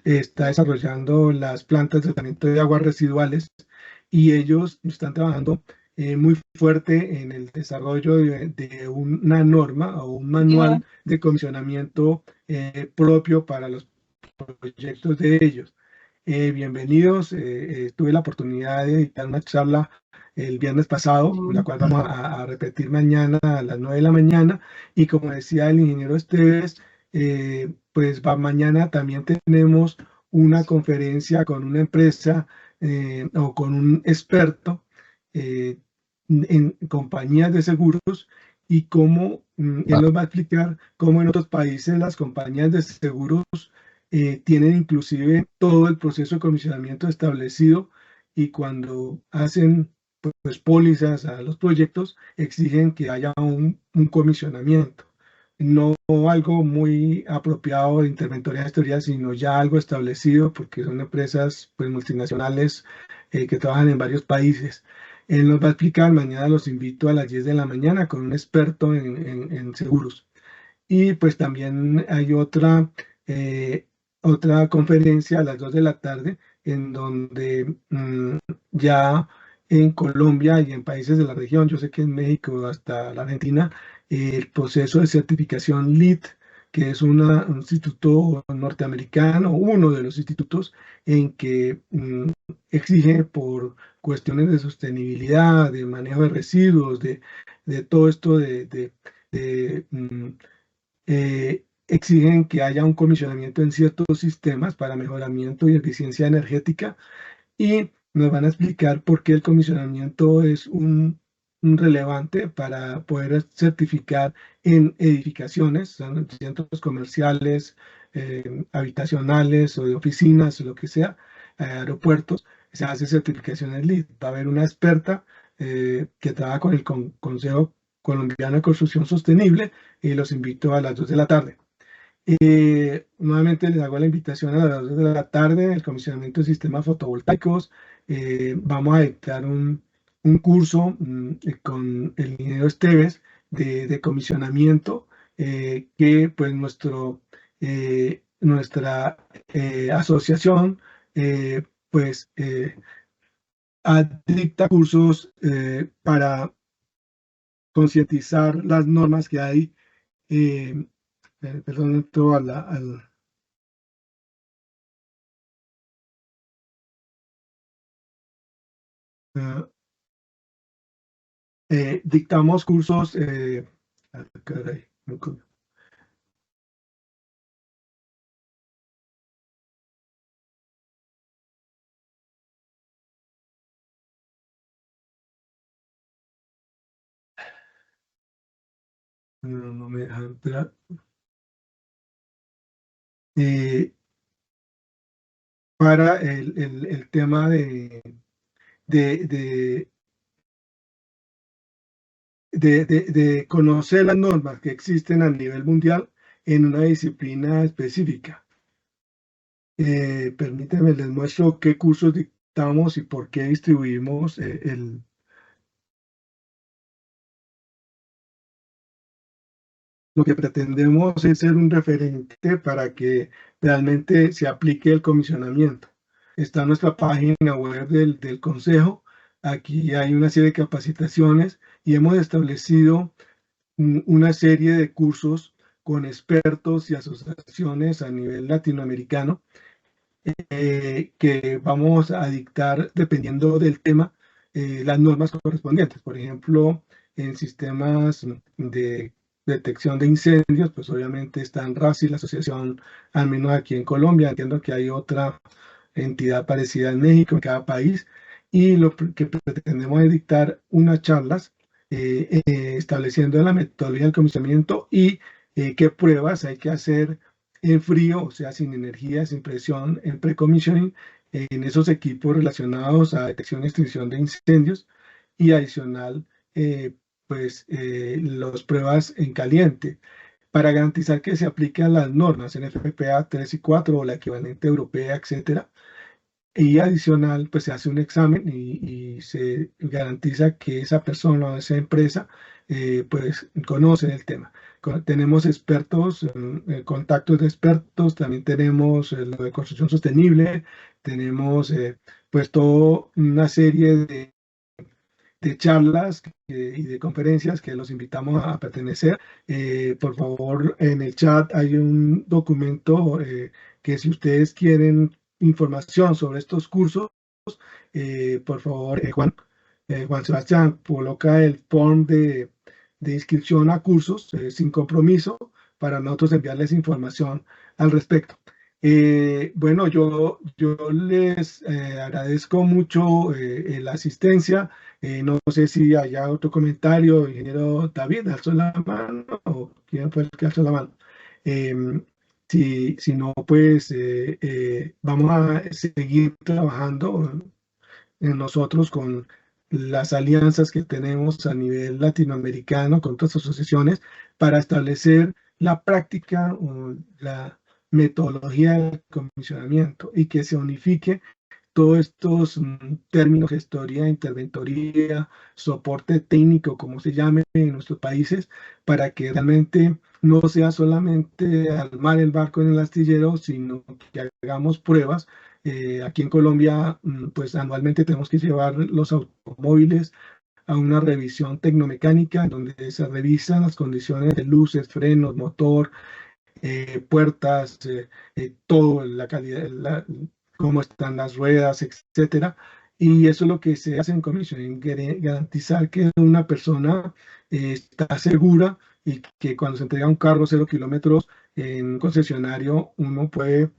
está desarrollando las plantas de tratamiento de aguas residuales y ellos están trabajando muy fuerte en el desarrollo de una norma o un manual de comisionamiento propio para los proyectos de ellos. Bienvenidos, tuve la oportunidad de dictar una charla el viernes pasado, la cual vamos a repetir mañana a las 9 de la mañana, y como decía el ingeniero Esteves, pues mañana también tenemos una conferencia con una empresa o con un experto en compañías de seguros y cómo él nos va a explicar cómo en otros países las compañías de seguros tienen inclusive todo el proceso de comisionamiento establecido y cuando hacen pues pólizas a los proyectos exigen que haya un comisionamiento. No algo muy apropiado de interventoría de teoría, sino ya algo establecido porque son empresas pues, multinacionales que trabajan en varios países. Él nos va a explicar, mañana los invito a las 10 de la mañana con un experto en seguros. Y pues también hay otra conferencia a las 2 de la tarde en donde ya en Colombia y en países de la región, yo sé que en México hasta la Argentina, el proceso de certificación LEED, que es un instituto norteamericano, uno de los institutos en que exige por cuestiones de sostenibilidad, de manejo de residuos, de todo esto exigen que haya un comisionamiento en ciertos sistemas para mejoramiento y eficiencia energética y nos van a explicar por qué el comisionamiento es un relevante para poder certificar en edificaciones, centros comerciales, habitacionales o de oficinas o lo que sea, aeropuertos, se hace certificaciones LEED. Va a haber una experta que trabaja con el Consejo Colombiano de Construcción Sostenible y los invito a las 2 de la tarde. Nuevamente les hago la invitación a las 2 de la tarde, el comisionamiento de sistemas fotovoltaicos. Vamos a dictar un curso con el ingeniero Esteves de comisionamiento que pues nuestra asociación pues dicta cursos para concientizar las normas que hay. Perdón, entro uh, dictamos cursos. Caray, no me deja entrar. Para el tema de conocer las normas que existen a nivel mundial en una disciplina específica. Permítanme, les muestro qué cursos dictamos y por qué distribuimos lo que pretendemos es ser un referente para que realmente se aplique el comisionamiento. Está en nuestra página web del Consejo. Aquí hay una serie de capacitaciones y hemos establecido una serie de cursos con expertos y asociaciones a nivel latinoamericano que vamos a dictar dependiendo del tema las normas correspondientes. Por ejemplo, en sistemas de detección de incendios, pues obviamente está RASI, la asociación, al menos aquí en Colombia. Entiendo que hay otra entidad parecida en México, en cada país, y lo que pretendemos es dictar unas charlas estableciendo la metodología del comisionamiento y qué pruebas hay que hacer en frío, o sea, sin energía, sin presión, en pre-commissioning, en esos equipos relacionados a detección y extinción de incendios, y adicional, pues, las pruebas en caliente, para garantizar que se aplican las normas en FPA 3 y 4 o la equivalente europea, etcétera. Y adicional, pues se hace un examen y se garantiza que esa persona o esa empresa pues conoce el tema. Tenemos expertos, contactos de expertos, también tenemos lo de construcción sostenible, tenemos pues toda una serie de charlas y de conferencias que los invitamos a pertenecer. Por favor, en el chat hay un documento que si ustedes quieren información sobre estos cursos, por favor, Juan Sebastián, coloca el form de inscripción a cursos sin compromiso para nosotros enviarles información al respecto. Bueno, yo les agradezco mucho la asistencia. No sé si haya otro comentario, ingeniero David, alzó la mano, o quién fue el que alzó la mano. Si no, pues vamos a seguir trabajando en nosotros con las alianzas que tenemos a nivel latinoamericano con otras asociaciones para establecer la práctica o la metodología del comisionamiento y que se unifique todos estos términos, gestoría, interventoría, soporte técnico, como se llame en nuestros países, para que realmente no sea solamente armar el barco en el astillero, sino que hagamos pruebas. Aquí en Colombia, pues anualmente tenemos que llevar los automóviles a una revisión tecnomecánica, donde se revisan las condiciones de luces, frenos, motor, puertas, todo, la calidad, cómo están las ruedas, etcétera. Y eso es lo que se hace en comisión, garantizar que una persona está segura y que cuando se entrega un carro 0 kilómetros en un concesionario, uno puede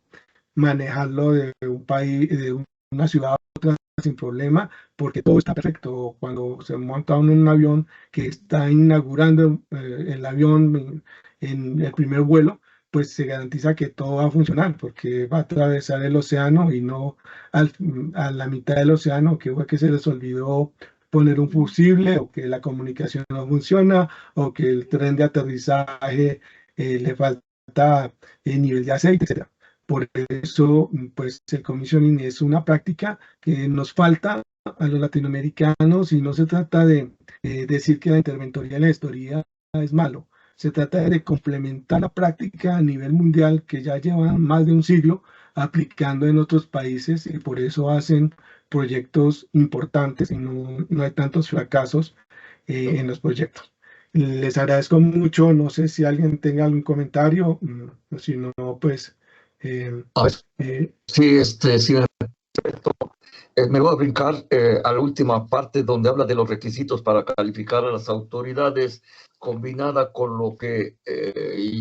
manejarlo de un país, de una ciudad a otra sin problema, porque todo está perfecto. Cuando se monta en un avión que está inaugurando el avión en el primer vuelo, pues se garantiza que todo va a funcionar, porque va a atravesar el océano y no a la mitad del océano, que fue que se les olvidó poner un fusible, o que la comunicación no funciona, o que el tren de aterrizaje le falta nivel de aceite, etc. Por eso, pues el commissioning es una práctica que nos falta a los latinoamericanos, y no se trata de decir que la interventoría y la gestoría es malo. Se trata de complementar la práctica a nivel mundial que ya llevan más de un siglo aplicando en otros países, y por eso hacen proyectos importantes y no hay tantos fracasos en los proyectos. Les agradezco mucho. No sé si alguien tenga algún comentario, si no, pues... A ver, sí, sí, me voy a brincar a la última parte donde habla de los requisitos para calificar a las autoridades, combinada con lo que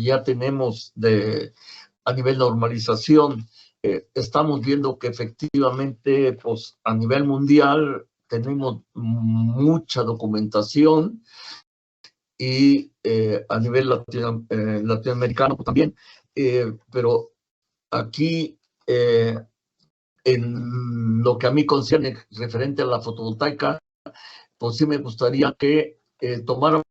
ya tenemos a nivel normalización. Estamos viendo que efectivamente, pues a nivel mundial tenemos mucha documentación, y a nivel latinoamericano pues, también, pero aquí en lo que a mí concierne referente a la fotovoltaica, pues sí me gustaría que tomáramos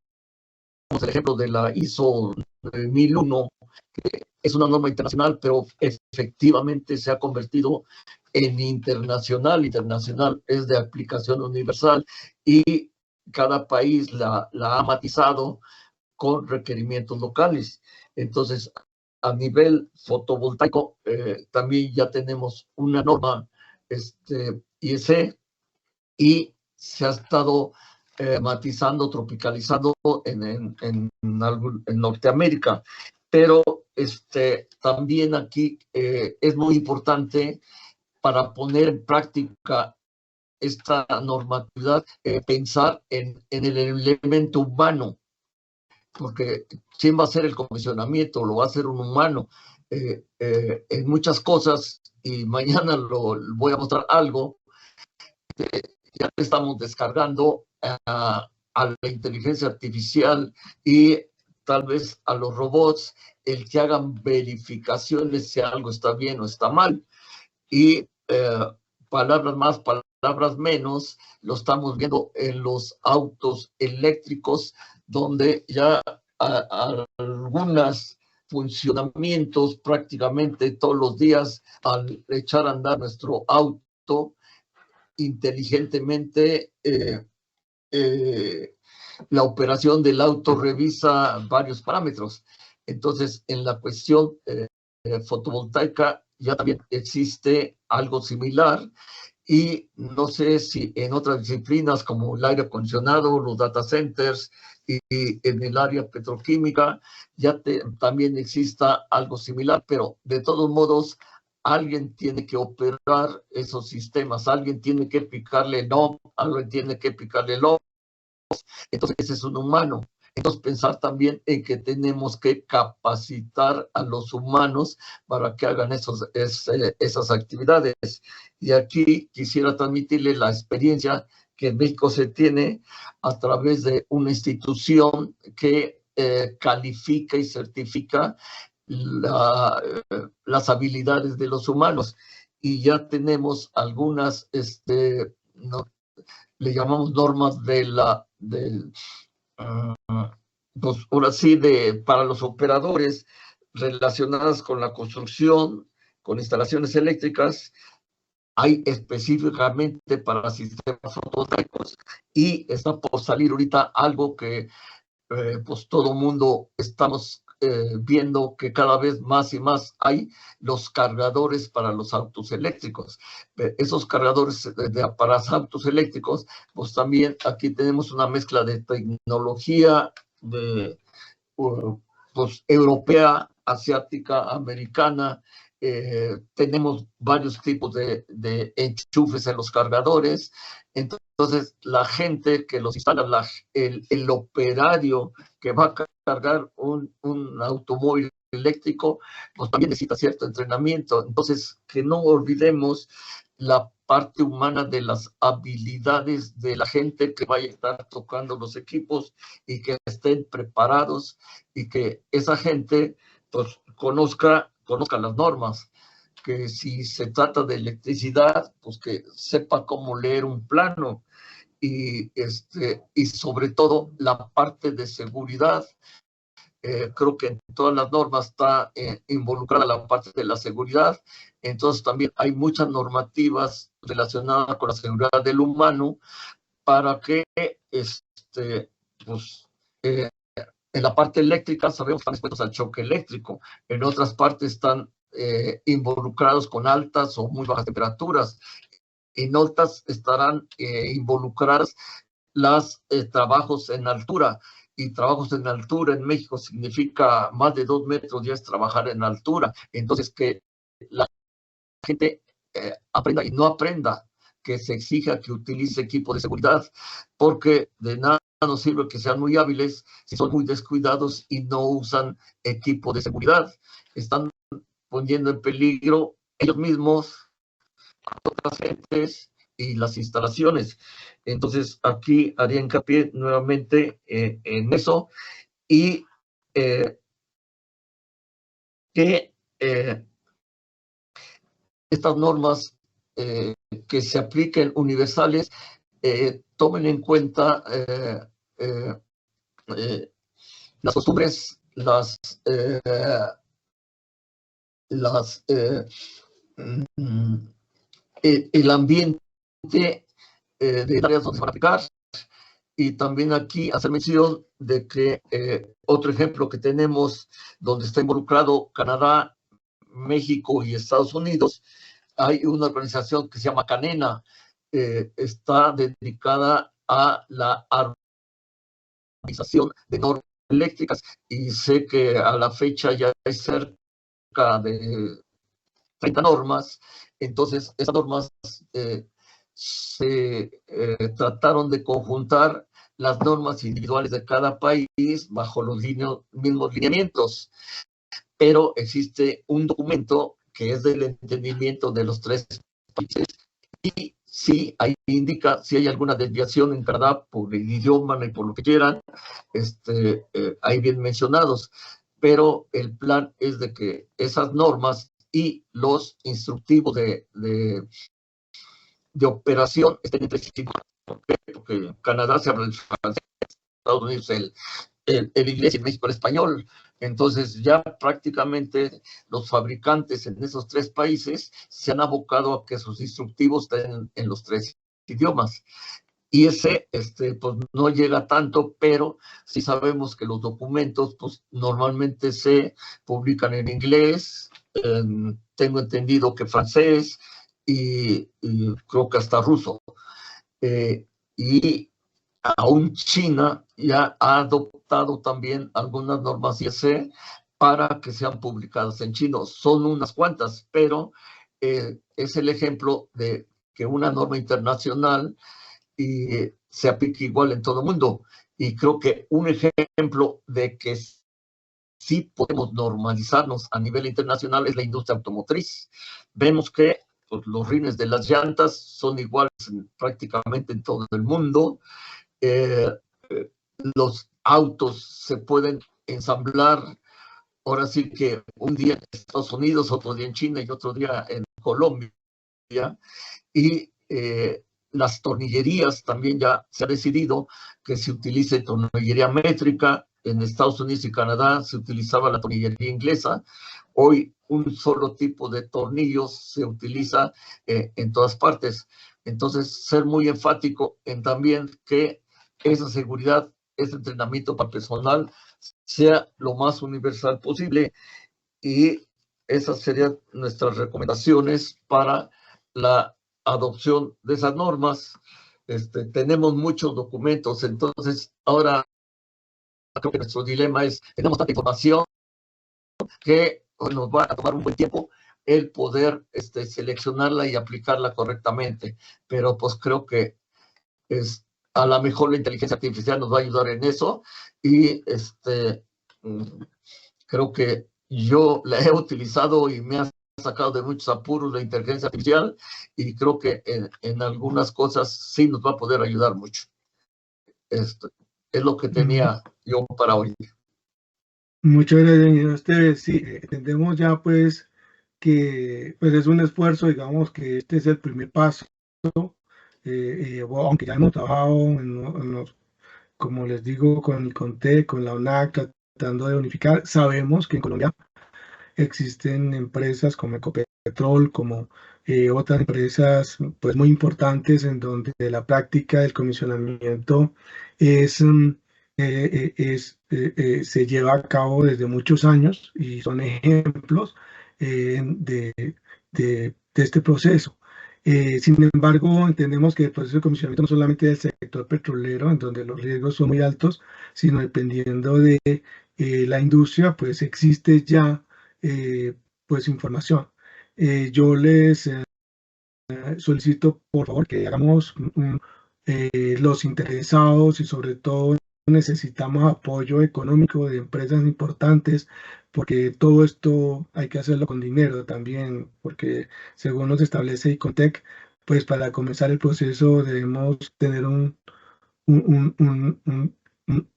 el ejemplo de la ISO 1001, que es una norma internacional, pero efectivamente se ha convertido en internacional. Internacional es de aplicación universal y cada país la ha matizado con requerimientos locales. Entonces, a nivel fotovoltaico, también ya tenemos una norma IEC, y se ha estado matizando, tropicalizando en Norteamérica. Pero también aquí es muy importante para poner en práctica esta normatividad, pensar en el elemento humano, porque ¿quién va a hacer el comisionamiento? Lo va a hacer un humano. En muchas cosas, y mañana voy a mostrar algo, ya estamos descargando a la inteligencia artificial y tal vez a los robots el que hagan verificaciones si algo está bien o está mal. Y palabras más, palabras menos, lo estamos viendo en los autos eléctricos, donde ya algunos funcionamientos prácticamente todos los días, al echar a andar nuestro auto inteligentemente, la operación del auto revisa varios parámetros. Entonces, en la cuestión fotovoltaica ya también existe algo similar, y no sé si en otras disciplinas como el aire acondicionado, los data centers y en el área petroquímica ya también exista algo similar, pero de todos modos alguien tiene que operar esos sistemas, alguien tiene que picarle el on, alguien tiene que picarle el off. Entonces ese es un humano. Entonces pensar también en que tenemos que capacitar a los humanos para que hagan esas actividades. Y aquí quisiera transmitirle la experiencia que en México se tiene a través de una institución que califica y certifica las habilidades de los humanos. Y ya tenemos algunas, le llamamos normas pues ahora sí, para los operadores relacionadas con la construcción, con instalaciones eléctricas. Hay específicamente para sistemas fotovoltaicos, y está por salir ahorita algo que pues todo mundo estamos viendo, que cada vez más y más hay los cargadores para los autos eléctricos. Esos cargadores para los autos eléctricos, pues también aquí tenemos una mezcla de tecnología pues europea, asiática, americana. Tenemos varios tipos de enchufes en los cargadores. Entonces, la gente que los instala, el operario que va a cargar un automóvil eléctrico, pues también necesita cierto entrenamiento. Entonces, que no olvidemos la parte humana de las habilidades de la gente que vaya a estar tocando los equipos, y que estén preparados, y que esa gente pues conozca las normas, que si se trata de electricidad, pues que sepa cómo leer un plano, y sobre todo la parte de seguridad. Creo que en todas las normas está involucrada la parte de la seguridad. Entonces también hay muchas normativas relacionadas con la seguridad del humano, para que pues, en la parte eléctrica sabemos que están expuestos al choque eléctrico, en otras partes están involucrados con altas o muy bajas temperaturas, en otras estarán involucradas los trabajos en altura. Y trabajos en altura en México significa más de 2 metros, ya es trabajar en altura. Entonces, que la gente aprenda y no aprenda, que se exija que utilice equipo de seguridad, porque de nada nos sirve que sean muy hábiles si son muy descuidados y no usan equipo de seguridad. Están poniendo en peligro ellos mismos, a otras gentes y las instalaciones. Entonces, aquí haría hincapié nuevamente en eso, y que estas normas que se apliquen universales tomen en cuenta las costumbres, el ambiente de áreas donde se van a aplicar. Y también aquí hacer mención de que otro ejemplo que tenemos donde está involucrado Canadá, México y Estados Unidos, hay una organización que se llama Canena, está dedicada a la armonización de normas eléctricas, y sé que a la fecha ya hay cerca de 30 normas. Entonces esas normas se trataron de conjuntar las normas individuales de cada país bajo los mismos lineamientos, pero existe un documento que es del entendimiento de los tres países, y sí, ahí indica si hay alguna desviación en Canadá por el idioma y por lo que quieran, ahí bien mencionados, pero el plan es de que esas normas y los instructivos de operación estén entre sí. Porque en Canadá se habla el francés, en Estados Unidos el inglés y en México el español. Entonces ya prácticamente los fabricantes en esos tres países se han abocado a que sus instructivos estén en los tres idiomas. Y ese pues no llega tanto, pero sí sabemos que los documentos pues normalmente se publican en inglés, tengo entendido que francés y creo que hasta ruso. Y aún China ya ha adoptado también algunas normas IEC para que sean publicadas en chino. Son unas cuantas, pero es el ejemplo de que una norma internacional se aplique igual en todo el mundo. Y creo que un ejemplo de que sí podemos normalizarnos a nivel internacional es la industria automotriz. Vemos que pues, los rines de las llantas son iguales prácticamente en todo el mundo. Los autos se pueden ensamblar, ahora sí que un día en Estados Unidos, otro día en China y otro día en Colombia, y las tornillerías también ya se ha decidido que se utilice tornillería métrica. En Estados Unidos y Canadá se utilizaba la tornillería inglesa. Hoy un solo tipo de tornillos se utiliza en todas partes. Entonces, ser muy enfático en también que esa seguridad, ese entrenamiento para personal sea lo más universal posible, y esas serían nuestras recomendaciones para la adopción de esas normas. Tenemos muchos documentos, entonces ahora creo que nuestro dilema es, tenemos tanta información que nos va a tomar un buen tiempo el poder seleccionarla y aplicarla correctamente, pero pues creo que a lo mejor la inteligencia artificial nos va a ayudar en eso, y creo que yo la he utilizado y me ha sacado de muchos apuros la inteligencia artificial, y creo que en algunas cosas sí nos va a poder ayudar mucho. Esto es lo que tenía yo para hoy. Muchas gracias a ustedes. Sí, entendemos ya pues que pues es un esfuerzo, digamos que este es el primer paso, aunque ya hemos trabajado como les digo, con el CONTEC, con la ONAC, tratando de unificar. Sabemos que en Colombia existen empresas como Ecopetrol, como otras empresas pues muy importantes en donde la práctica del comisionamiento se lleva a cabo desde muchos años y son ejemplos de este proceso. Sin embargo, entendemos que el proceso de comisionamiento no solamente del sector petrolero, en donde los riesgos son muy altos, sino dependiendo de la industria, pues existe ya pues información. Yo les solicito por favor que hagamos los interesados, y sobre todo necesitamos apoyo económico de empresas importantes, porque todo esto hay que hacerlo con dinero también, porque según nos establece ICONTEC, pues para comenzar el proceso debemos tener un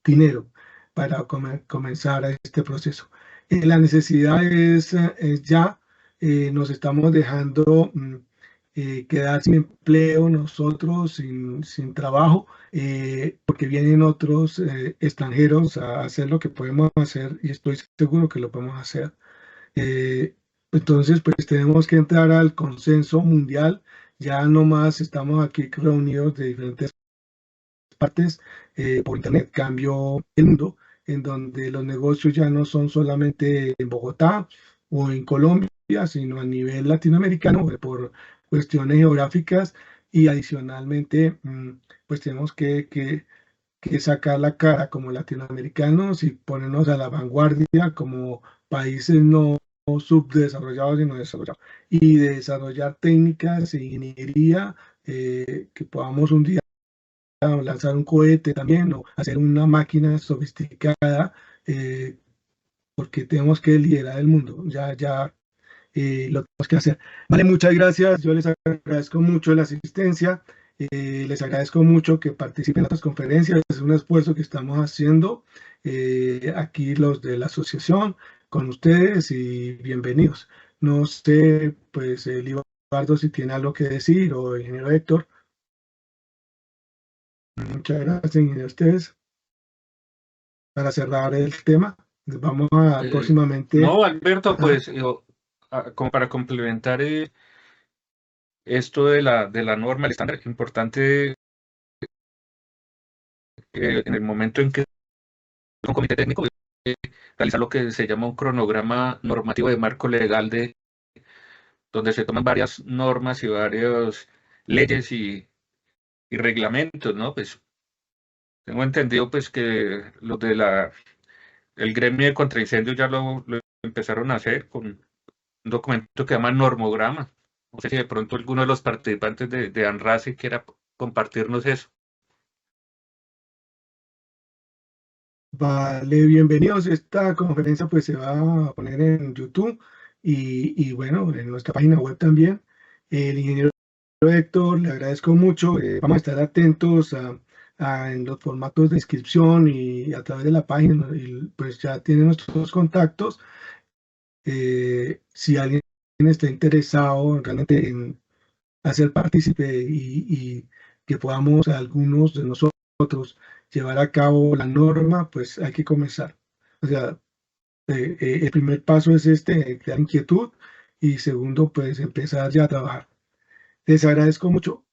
dinero para comenzar este proceso. La necesidad es ya, nos estamos dejando quedar sin empleo nosotros, sin trabajo, porque vienen otros extranjeros a hacer lo que podemos hacer y estoy seguro que lo podemos hacer. Entonces, pues tenemos que entrar al consenso mundial. Ya no más estamos aquí reunidos de diferentes partes por internet. Cambio el mundo en donde los negocios ya no son solamente en Bogotá o en Colombia, sino a nivel latinoamericano por cuestiones geográficas y adicionalmente pues tenemos que sacar la cara como latinoamericanos y ponernos a la vanguardia como países no subdesarrollados sino desarrollados y desarrollar técnicas e ingeniería que podamos un día lanzar un cohete también o hacer una máquina sofisticada porque tenemos que liderar el mundo. Ya lo tenemos que hacer. Vale, muchas gracias. Yo les agradezco mucho la asistencia. Les agradezco mucho que participen en estas conferencias. Es un esfuerzo que estamos haciendo aquí los de la asociación con ustedes y bienvenidos. No sé, pues, Libardo, si tiene algo que decir o ingeniero Héctor. Muchas gracias, ingeniero, a ustedes. Para cerrar el tema, vamos a próximamente. No, Alberto, pues como para complementar esto de la norma, el estándar, es importante en el momento en que un comité técnico realiza lo que se llama un cronograma normativo de marco legal donde se toman varias normas y varias leyes y reglamentos, ¿no? Pues tengo entendido pues que los de el gremio de contraincendios ya lo empezaron a hacer con un documento que se llama normograma. No sé si de pronto alguno de los participantes de ANRACE quiera compartirnos eso. Vale, bienvenidos. Esta conferencia pues se va a poner en YouTube y bueno, en nuestra página web también. El ingeniero Héctor, le agradezco mucho. Vamos a estar atentos en los formatos de inscripción y a través de la página, ¿no? Y pues ya tienen nuestros contactos. Si alguien está interesado realmente en hacer partícipe y que podamos algunos de nosotros llevar a cabo la norma, pues hay que comenzar. O sea, el primer paso es crear inquietud y segundo, pues empezar ya a trabajar. Les agradezco mucho.